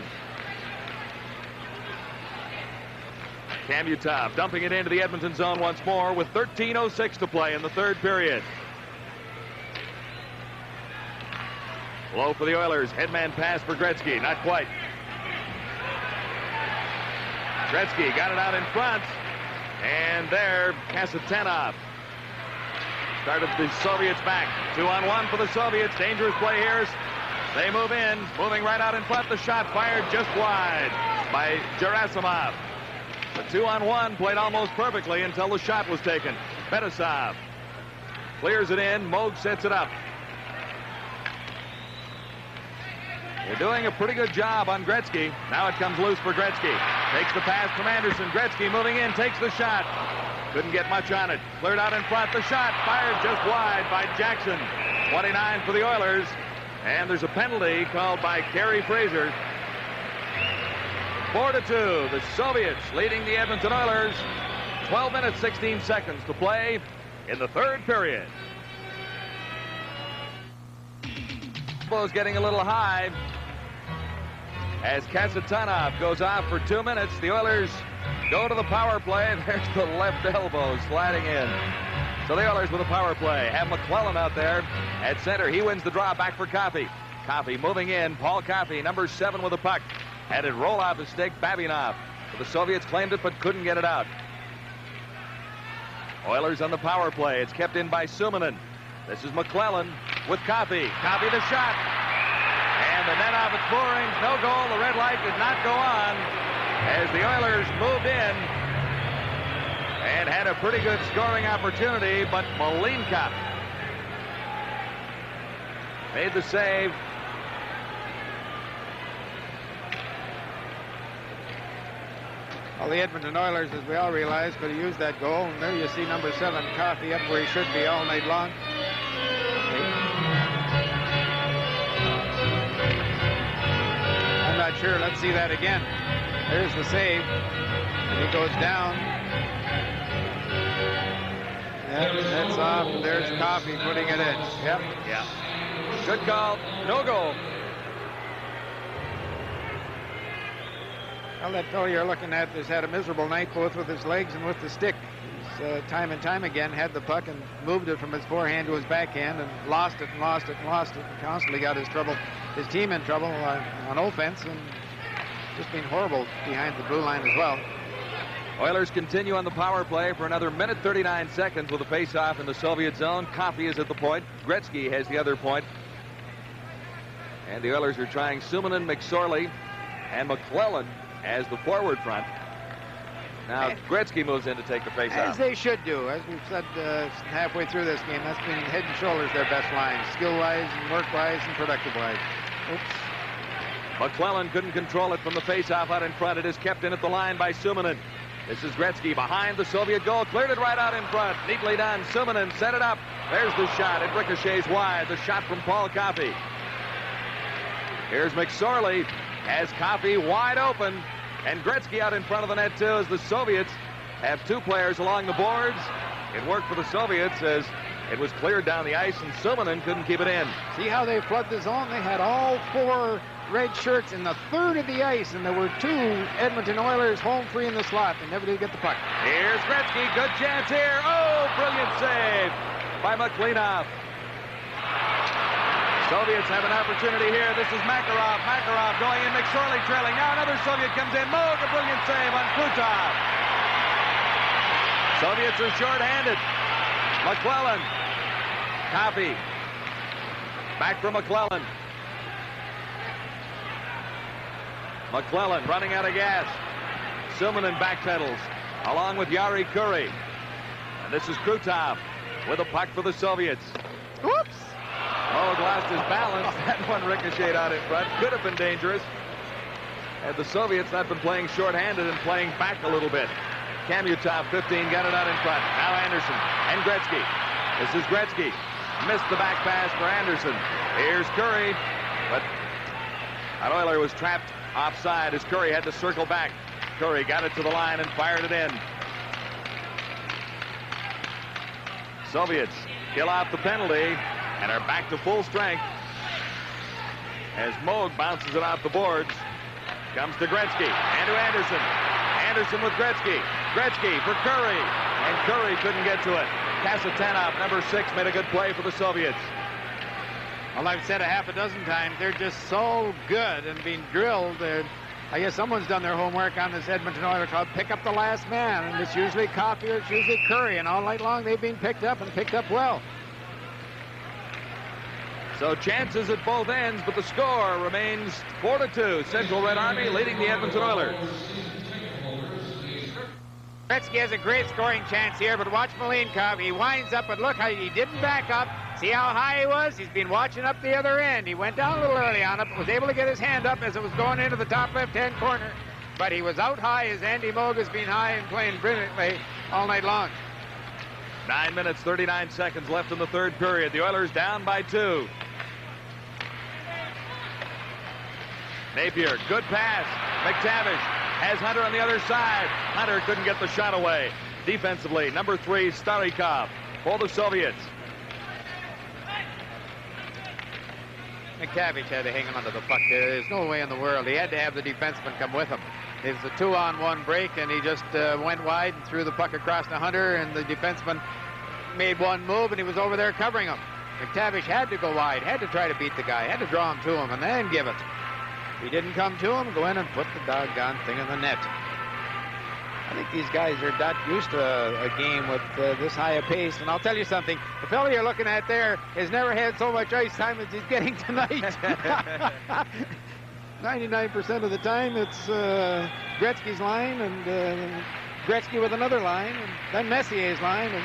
Kamutov dumping it into the Edmonton zone once more with 13:06 to play in the third period. Low for the Oilers. Headman pass for Gretzky. Not quite. Gretzky got it out in front. And there, Kasatonov started the Soviets back. 2-on-1 for the Soviets. Dangerous play here. They move in. Moving right out in front. The shot fired just wide by Gerasimov. The 2-on-1 played almost perfectly until the shot was taken. Fetisov clears it in. Moog sets it up. They're doing a pretty good job on Gretzky. Now it comes loose for Gretzky. Takes the pass from Anderson. Gretzky moving in, takes the shot. Couldn't get much on it. Cleared out in front. The shot fired just wide by Jackson. 29 for the Oilers. And there's a penalty called by Kerry Fraser. 4-2. The Soviets leading the Edmonton Oilers. 12 minutes, 16 seconds to play in the third period. Tempo's getting a little high as Kasatonov goes off for 2 minutes. The Oilers go to the power play. There's the left elbow sliding in. So the Oilers with a power play have McClellan out there at center. He wins the draw back for Coffey. Coffey moving in. Paul Coffey, number 7 with the puck. Had it roll off his stick. Babinov. The Soviets claimed it but couldn't get it out. Oilers on the power play. It's kept in by Suminen. This is McClellan with Coffey. Coffey the shot. And the net off its moorings. No goal. The red light did not go on as the Oilers moved in and had a pretty good scoring opportunity, but Malinkov made the save. Well, the Edmonton Oilers, as we all realize, could have used that goal. And there you see number 7, Coffey, up where he should be all night long. I'm not sure. Let's see that again. There's the save. And he goes down. That's off. There's Coffey putting it in. Yep. Yeah. Good call. No goal. Well, that fellow you're looking at has had a miserable night both with his legs and with the stick. He's time and time again had the puck and moved it from his forehand to his backhand and lost it and lost it and lost it and constantly got his team in trouble on offense and just been horrible behind the blue line as well. Oilers continue on the power play for another minute 39 seconds with a face-off in the Soviet zone. Coffey is at the point. Gretzky has the other point. And the Oilers are trying Suminen, McSorley, and McClellan as the forward front. Now Gretzky moves in to take the face As off. they should do. As we've said halfway through this game, that's been head and shoulders their best line, skill-wise and work-wise and productive-wise. Oops. McClellan couldn't control it from the face-off out in front. It is kept in at the line by Suminen. This is Gretzky behind the Soviet goal. Cleared it right out in front. Neatly done. Suminen set it up. There's the shot. It ricochets wide. The shot from Paul Coffey. Here's McSorley. Has Coffey wide open. And Gretzky out in front of the net, too, as the Soviets have two players along the boards. It worked for the Soviets as it was cleared down the ice, and Suminen couldn't keep it in. See how they flood the zone? They had all four red shirts in the third of the ice, and there were two Edmonton Oilers home free in the slot. They never did get the puck. Here's Gretzky. Good chance here. Oh, brilliant save by McLeanoff. Soviets have an opportunity here. This is Makarov. Makarov going in. McSorley trailing. Now another Soviet comes in. Moog, a brilliant save on Krutov. Soviets are short-handed. McClellan. Coffey. Back for McClellan. McClellan running out of gas. Suminen backpedals along with Yari Curry. And this is Krutov with a puck for the Soviets. Whoops! Moog lost his balance. That one ricocheted out in front. Could have been dangerous had the Soviets not been playing short-handed and playing back a little bit. Kamutov, 15, got it out in front. Now Anderson and Gretzky. This is Gretzky. Missed the back pass for Anderson. Here's Curry. But an Oiler was trapped offside as Curry had to circle back. Curry got it to the line and fired it in. Soviets kill off the penalty and are back to full strength as Moog bounces it off the boards. Comes to Gretzky and to Anderson. Anderson with Gretzky. Gretzky for Curry. And Curry couldn't get to it. Kasatanov, number 6, made a good play for the Soviets. Well, I've said a half a dozen times, they're just so good and being drilled. I guess someone's done their homework on this Edmonton Oilers Club. Pick up the last man, and it's usually Coffey or it's usually Curry, and all night long they've been picked up and picked up well. So chances at both ends, but the score remains 4-2. Central Red Army leading the Edmonton Oilers. Gretzky has a great scoring chance here, but watch Malinkov. He winds up, but look how he didn't back up. See how high he was? He's been watching up the other end. He went down a little early on it, but was able to get his hand up as it was going into the top left-hand corner. But he was out high as Andy Moog has been high and playing brilliantly all night long. 9 minutes, 39 seconds left in the third period. The Oilers down by 2. Napier, good pass. McTavish has Hunter on the other side. Hunter couldn't get the shot away. Defensively, number 3, Starikov for the Soviets. McTavish had to hang him under the puck there. There's no way in the world. He had to have the defenseman come with him. It was a 2-on-1 break, and he just went wide and threw the puck across to Hunter, and the defenseman made one move, and he was over there covering him. McTavish had to go wide, had to try to beat the guy, had to draw him to him, and then give it. If he didn't come to him, go in and put the doggone thing in the net. I think these guys are not used to a game with this high a pace. And I'll tell you something, the fellow you're looking at there has never had so much ice time as he's getting tonight. 99% of the time it's Gretzky's line and Gretzky with another line and then Messier's line, and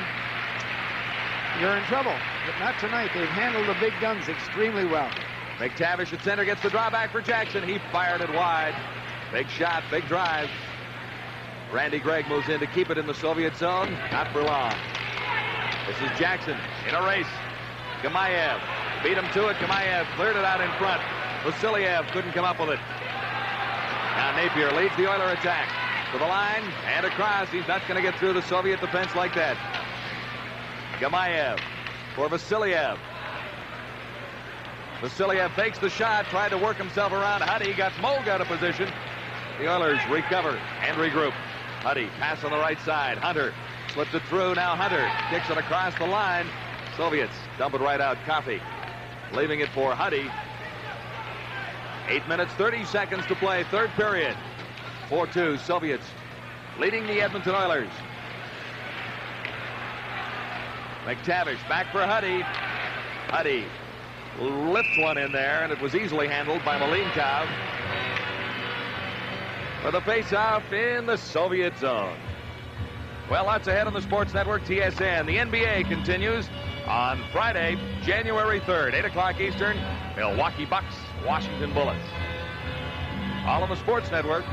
you're in trouble. But not tonight. They've handled the big guns extremely well. McTavish at center gets the drawback for Jackson. He fired it wide. Big shot, big drive. Randy Gregg moves in to keep it in the Soviet zone. Not for long. This is Jackson in a race. Gamayev beat him to it. Gamayev cleared it out in front. Vasiliev couldn't come up with it. Now Napier leads the Oiler attack to the line and across. He's not going to get through the Soviet defense like that. Gamayev for Vasiliev. Vasiliev fakes the shot, tried to work himself around Huddy, got Moog out of position. The Oilers recover and regroup. Huddy, pass on the right side. Hunter slips it through. Now Hunter kicks it across the line. Soviets dump it right out. Coffey leaving it for Huddy. 8 minutes, 30 seconds to play. Third period. 4-2 Soviets leading the Edmonton Oilers. McTavish back for Huddy. Huddy lifts one in there, and it was easily handled by Malinkov. For the face-off in the Soviet zone. Well, lots ahead on the Sports Network TSN. The NBA continues on Friday, January 3rd, 8 o'clock Eastern. Milwaukee Bucks, Washington Bullets. All on the Sports Network.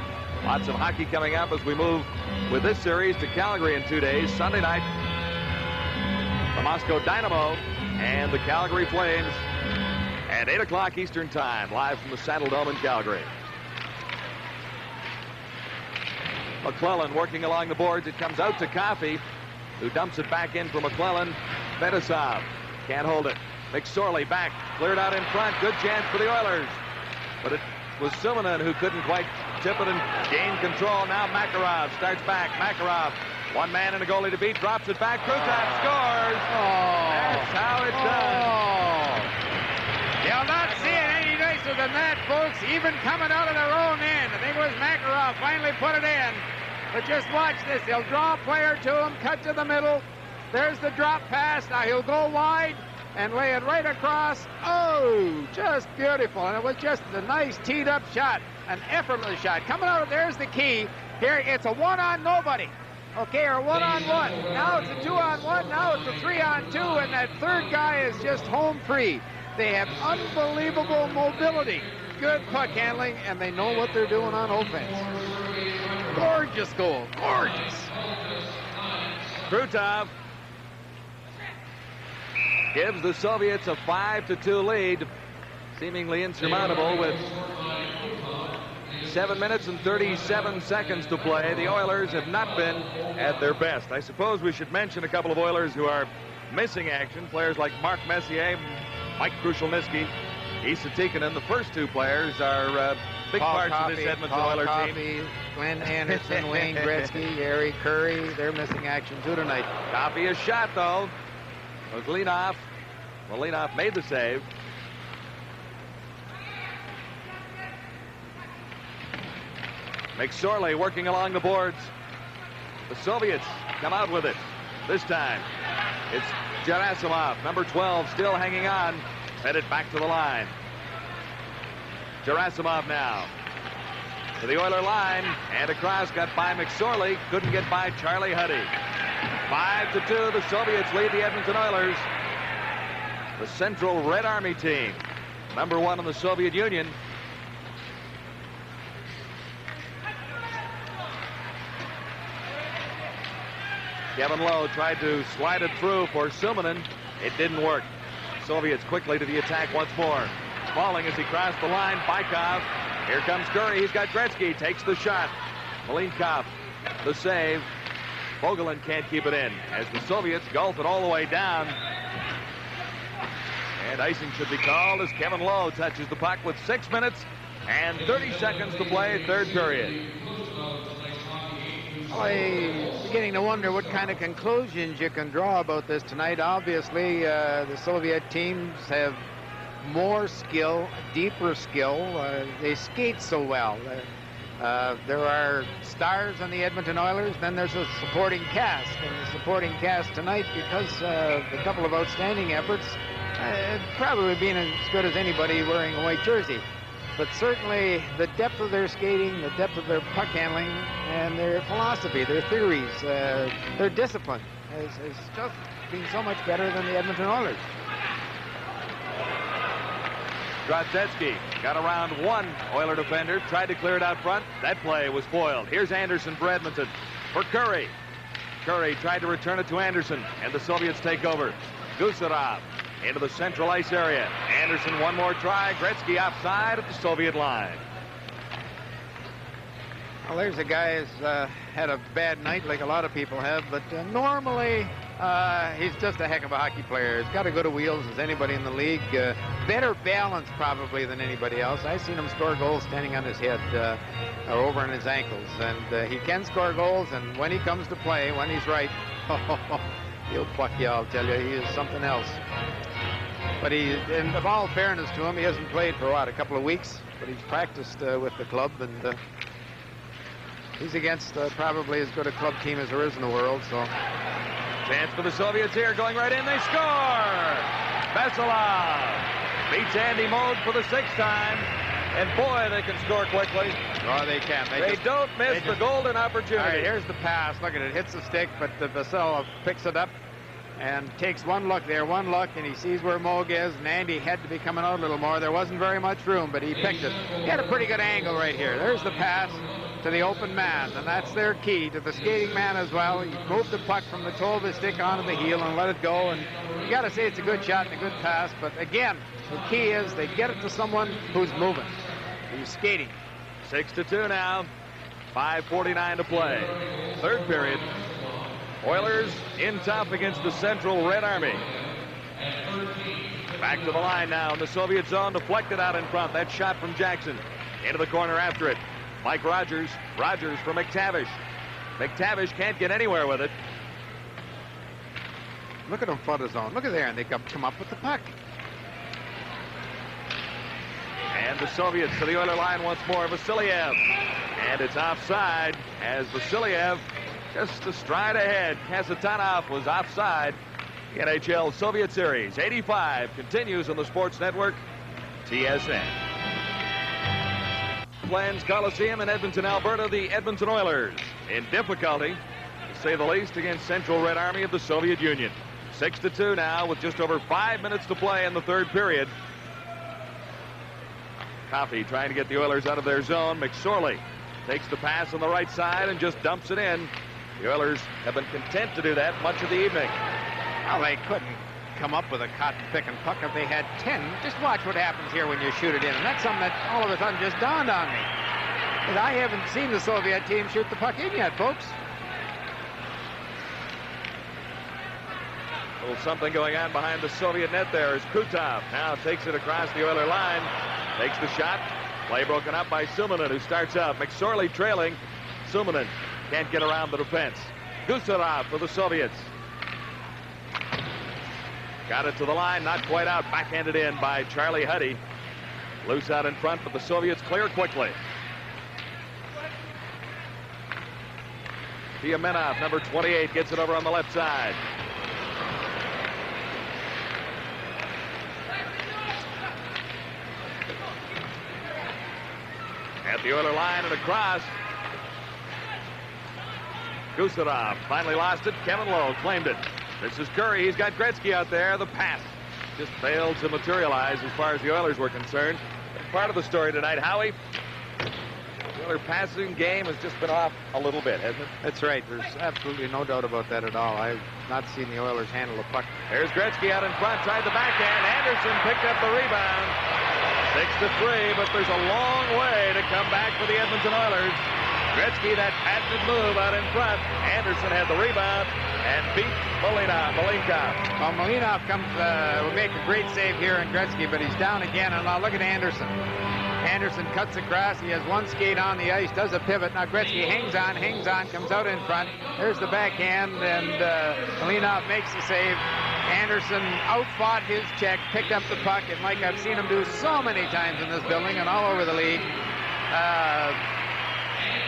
Lots of hockey coming up as we move with this series to Calgary in 2 days. Sunday night, the Moscow Dynamo and the Calgary Flames at 8 o'clock Eastern Time, live from the Saddle Dome in Calgary. McClellan working along the boards. It comes out to Coffey, who dumps it back in for McClellan. Fetisov can't hold it. McSorley back, cleared out in front. Good chance for the Oilers. But it was Simonin who couldn't quite tip it and gain control. Now Makarov starts back. Makarov, one man and a goalie to beat, drops it back. Krutov scores. That's how it's done. You'll not see it any nicer than that, folks. Even coming out of their own end. I think it was Makarov finally put it in. But just watch this. He'll draw a player to him, cut to the middle. There's the drop pass. Now he'll go wide and lay it right across. Oh, just beautiful. And it was just a nice teed up shot, an effortless shot. Coming out of there's the key. Here it's a 1-on-nobody. Okay, or 1-on-1. Now it's a 2-on-1. Now it's a 3-on-2. And that third guy is just home free. They have unbelievable mobility, good puck handling, and they know what they're doing on offense. Gorgeous goal, gorgeous. Krutov gives the Soviets a 5-2 lead, seemingly insurmountable with 7 minutes and 37 seconds to play. The Oilers have not been at their best. I suppose we should mention a couple of Oilers who are missing action. Players like Mark Messier, Mike Krushelnyski, Issa Tikkanen. The first two players are big parts of this Edmonton Oilers team. Glenn Anderson, Wayne Gretzky, Gary Curry, they're missing action too tonight. Coffey a shot though. It was Leanoff. Well, Leanoff made the save. McSorley working along the boards. The Soviets come out with it. This time it's Gerasimov, number 12, still hanging on. Headed back to the line. Gerasimov now to the Oiler line, and across, got by McSorley, couldn't get by Charlie Huddy. 5-2, the Soviets lead the Edmonton Oilers. The Central Red Army team, number 1 in the Soviet Union. Kevin Lowe tried to slide it through for Simonin. It didn't work. Soviets quickly to the attack once more. Falling as he crossed the line. Bykov. Here comes Curry. He's got Gretzky. Takes the shot. Malinkov, the save. Vogelin can't keep it in as the Soviets gulp it all the way down. And icing should be called as Kevin Lowe touches the puck with 6 minutes and 30 seconds to play, third period. I'm beginning to wonder what kind of conclusions you can draw about this tonight. Obviously, the Soviet teams have more skill, deeper skill. They skate so well. There are stars on the Edmonton Oilers, then there's a supporting cast. And the supporting cast tonight, because of a couple of outstanding efforts, probably being as good as anybody wearing a white jersey. But certainly the depth of their skating, the depth of their puck handling, and their philosophy, their theories, their discipline has just been so much better than the Edmonton Oilers. Drozdetsky got around one Oiler defender, tried to clear it out front. That play was foiled. Here's Anderson for Edmonton. For Curry. Curry tried to return it to Anderson, and the Soviets take over. Gusarov into the central ice area. Anderson, one more try. Gretzky outside at the Soviet line. Well, there's a guy who's had a bad night like a lot of people have, but normally he's just a heck of a hockey player. He's got as good a wheels as anybody in the league. Better balance probably than anybody else. I've seen him score goals standing on his head or over on his ankles, and he can score goals, and when he comes to play, when he's right, he'll pluck you, I'll tell you. He is something else. But in all fairness to him, he hasn't played for, a couple of weeks, but he's practiced with the club, and he's against probably as good a club team as there is in the world, so. Chance for the Soviets here, going right in, they score! Veselov beats Andy Moog for the 6th time. And boy, they can score quickly. Oh, they can. They don't miss the golden opportunity. All right, here's the pass. Look at it. Hits the stick, but the Vasil picks it up and takes one look there, and he sees where Moog is, and Andy had to be coming out a little more. There wasn't very much room, but he picked it. He had a pretty good angle right here. There's the pass to the open man, and that's their key to the skating man as well. You move the puck from the toe of the stick onto the heel and let it go, and you got to say it's a good shot and a good pass, but again, the key is they get it to someone who's moving, who's skating. 6-2 now. 5:49 to play. Third period. Oilers in tough against the Central Red Army. Back to the line now in the Soviet zone, deflected out in front. That shot from Jackson. Into the corner after it. Mike Rogers. Rogers for McTavish. McTavish can't get anywhere with it. Look at them flood the zone. Look at there, and they come up with the puck. And the Soviets to the Oiler line once more. Vasiliev. And it's offside as Vasiliev just a stride ahead. Kasatonov was offside. NHL Soviet Series 85 continues on the Sports Network, TSN. Plans Coliseum in Edmonton, Alberta, the Edmonton Oilers in difficulty, to say the least, against Central Red Army of the Soviet Union. 6-2 now with just over 5 minutes to play in the third period. Coffey trying to get the Oilers out of their zone. McSorley takes the pass on the right side and just dumps it in. The Oilers have been content to do that much of the evening. Well, they couldn't come up with a cotton-picking puck if they had 10. Just watch what happens here when you shoot it in. And that's something that all of a sudden just dawned on me. But I haven't seen the Soviet team shoot the puck in yet, folks. A little something going on behind the Soviet net there as Krutov now takes it across the Oiler line. Takes the shot. Play broken up by Suminen, who starts out. McSorley trailing. Suminen can't get around the defense. Gusarov for the Soviets. Got it to the line, not quite out. Backhanded in by Charlie Huddy. Loose out in front, but the Soviets clear quickly. Tiamenov, number 28, gets it over on the left side. At the Oiler line and across. Gusarov finally lost it. Kevin Lowe claimed it. This is Curry. He's got Gretzky out there. The pass just failed to materialize as far as the Oilers were concerned. And part of the story tonight, Howie, the Oiler passing game has just been off a little bit, hasn't it? That's right. There's absolutely no doubt about that at all. I've not seen the Oilers handle the puck. There's Gretzky out in front, tried the backhand. Anderson picked up the rebound. 6-3, but there's a long way to come back for the Edmonton Oilers. Gretzky, that patented move out in front. Anderson had the rebound and beat Malinkov. Well, Malinkov will make a great save here in Gretzky, but he's down again. And now look at Anderson. Anderson cuts across. He has one skate on the ice, does a pivot. Now Gretzky hangs on, comes out in front. There's the backhand, and Malinkov makes the save. Anderson outfought his check, picked up the puck, and Mike, I've seen him do so many times in this building and all over the league.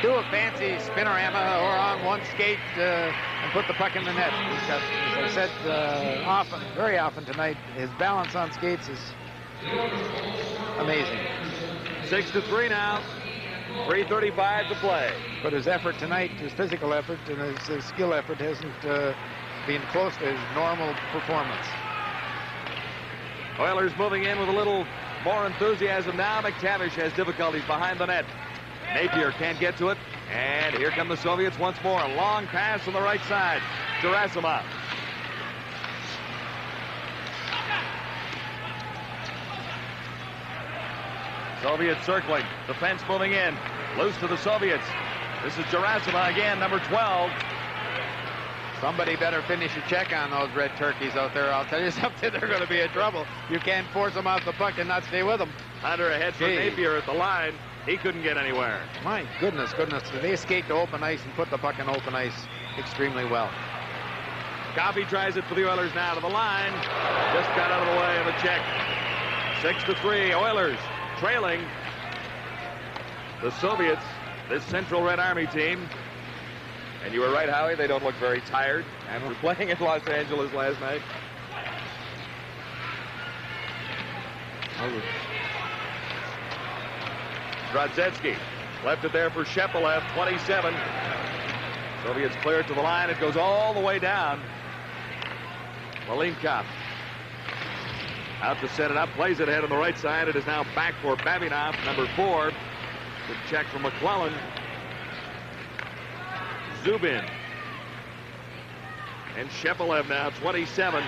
Do a fancy spinorama or on one skate and put the puck in the net. Because, as I said often, very often tonight, his balance on skates is amazing. 6-3 now. 3:35 to play. But his effort tonight, his physical effort and his skill effort hasn't been close to his normal performance. Oilers moving in with a little more enthusiasm now. McTavish has difficulties behind the net. Napier can't get to it. And here come the Soviets once more. A long pass on the right side. Gerasimov. Soviets circling. Defense moving in. Loose to the Soviets. This is Gerasimov again, number 12. Somebody better finish a check on those red turkeys out there. I'll tell you something, they're going to be in trouble. You can't force them off the puck and not stay with them. Hunter ahead for Napier at the line. He couldn't get anywhere. My goodness. They skate to open ice and put the puck in open ice extremely well. Coffey tries it for the Oilers now to the line. Just got out of the way of a check. 6-3. Oilers trailing the Soviets, this Central Red Army team. And you were right, Howie. They don't look very tired after playing in Los Angeles last night. Drozdetsky left it there for Shepelev, 27. Soviets clear it to the line. It goes all the way down. Malinkov out to set it up, plays it ahead on the right side. It is now back for Babinov, number 4. Good check from McClellan. Zubin. And Shepelev now, 27.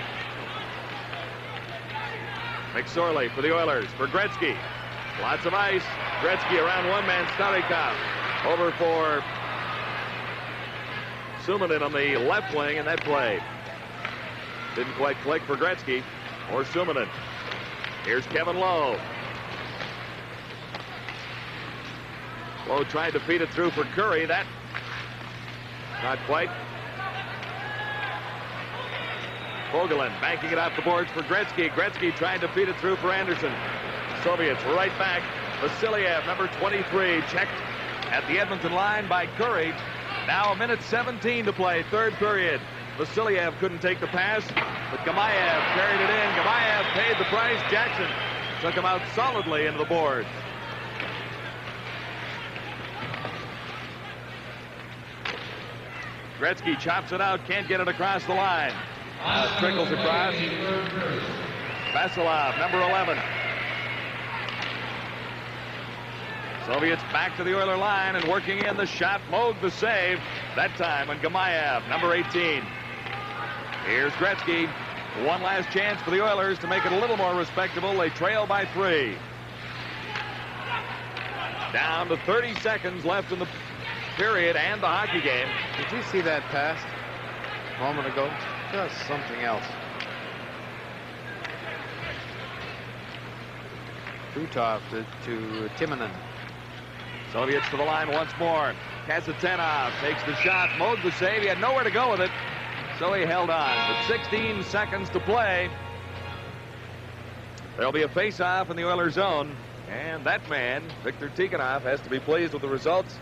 McSorley for the Oilers, for Gretzky. Lots of ice. Gretzky around one man, Starikov. Over for Suminen on the left wing, and that play didn't quite click for Gretzky or Suminen. Here's Kevin Lowe. Lowe tried to feed it through for Curry. That not quite. Vogelin banking it off the boards for Gretzky. Gretzky trying to feed it through for Anderson. Soviets right back. Vasiliev, number 23, checked at the Edmonton line by Curry. Now 1:17 to play, third period. Vasiliev couldn't take the pass, but Gamayev carried it in. Gamayev paid the price. Jackson took him out solidly into the boards. Gretzky chops it out, can't get it across the line. Trickles across. Vasilov, number 11. Soviets back to the Oiler line and working in the shot. Moog the save. That time on Gamayev, number 18. Here's Gretzky. One last chance for the Oilers to make it a little more respectable. They trail by 3. Down to 30 seconds left in the period and the hockey game. Did you see that pass a moment ago? Just something else. Krutov to Timonen. Soviets to the line once more. Kasatenov takes the shot. Moog the save. He had nowhere to go with it, so he held on. With 16 seconds to play, there'll be a face-off in the Oilers zone. And that man, Viktor Tikhonov, has to be pleased with the results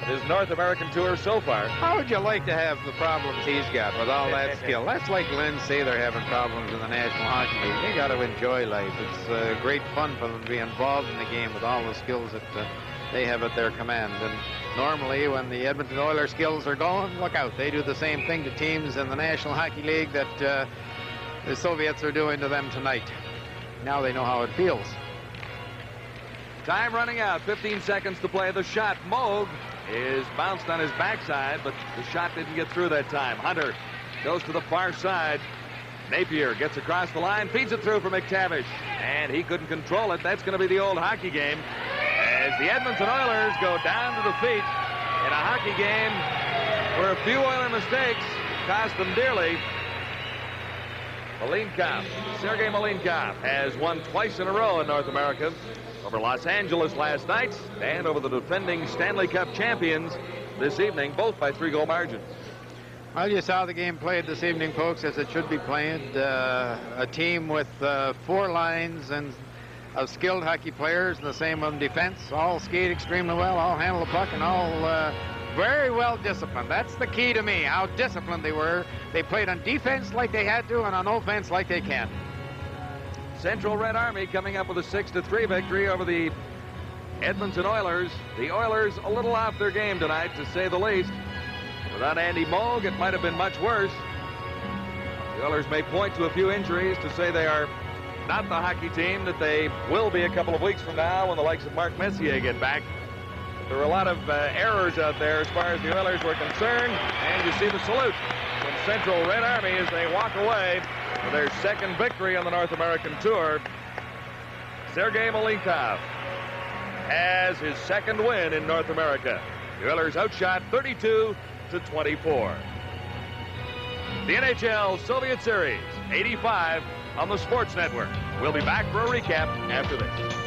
of his North American tour so far. How would you like to have the problems he's got with all that skill? That's like Lynn say they're having problems in the National Hockey League. They got to enjoy life. It's great fun for them to be involved in the game with all the skills that they have at their command. And normally when the Edmonton Oilers skills are going, look out. They do the same thing to teams in the National Hockey League that the Soviets are doing to them tonight. Now they know how it feels. Time running out. 15 seconds to play. The shot. Moog is bounced on his backside, but the shot didn't get through that time. Hunter goes to the far side. Napier gets across the line, feeds it through for McTavish, and he couldn't control it. That's going to be the old hockey game as the Edmonton Oilers go down to defeat in a hockey game where a few Oiler mistakes cost them dearly. Malinkov, Sergei Malinkov, has won twice in a row in North America, over Los Angeles last night and over the defending Stanley Cup champions this evening, both by 3-goal margins. Well, you saw the game played this evening, folks, as it should be played. A team with 4 lines and of skilled hockey players, and the same on defense. All skate extremely well, all handle the puck, and all very well disciplined. That's the key to me, how disciplined they were. They played on defense like they had to and on offense like they can. Central Red Army coming up with a 6-3 victory over the Edmonton Oilers. The Oilers a little off their game tonight, to say the least. Without Andy Moog, it might have been much worse. The Oilers may point to a few injuries to say they are not the hockey team that they will be a couple of weeks from now when the likes of Mark Messier get back. But there were a lot of errors out there as far as the Oilers were concerned, and you see the salute from Central Red Army as they walk away for their second victory on the North American tour. Sergei Malinkov has his second win in North America. The Oilers outshot 32-24. The NHL Soviet Series 85 on the Sports Network. We'll be back for a recap after this.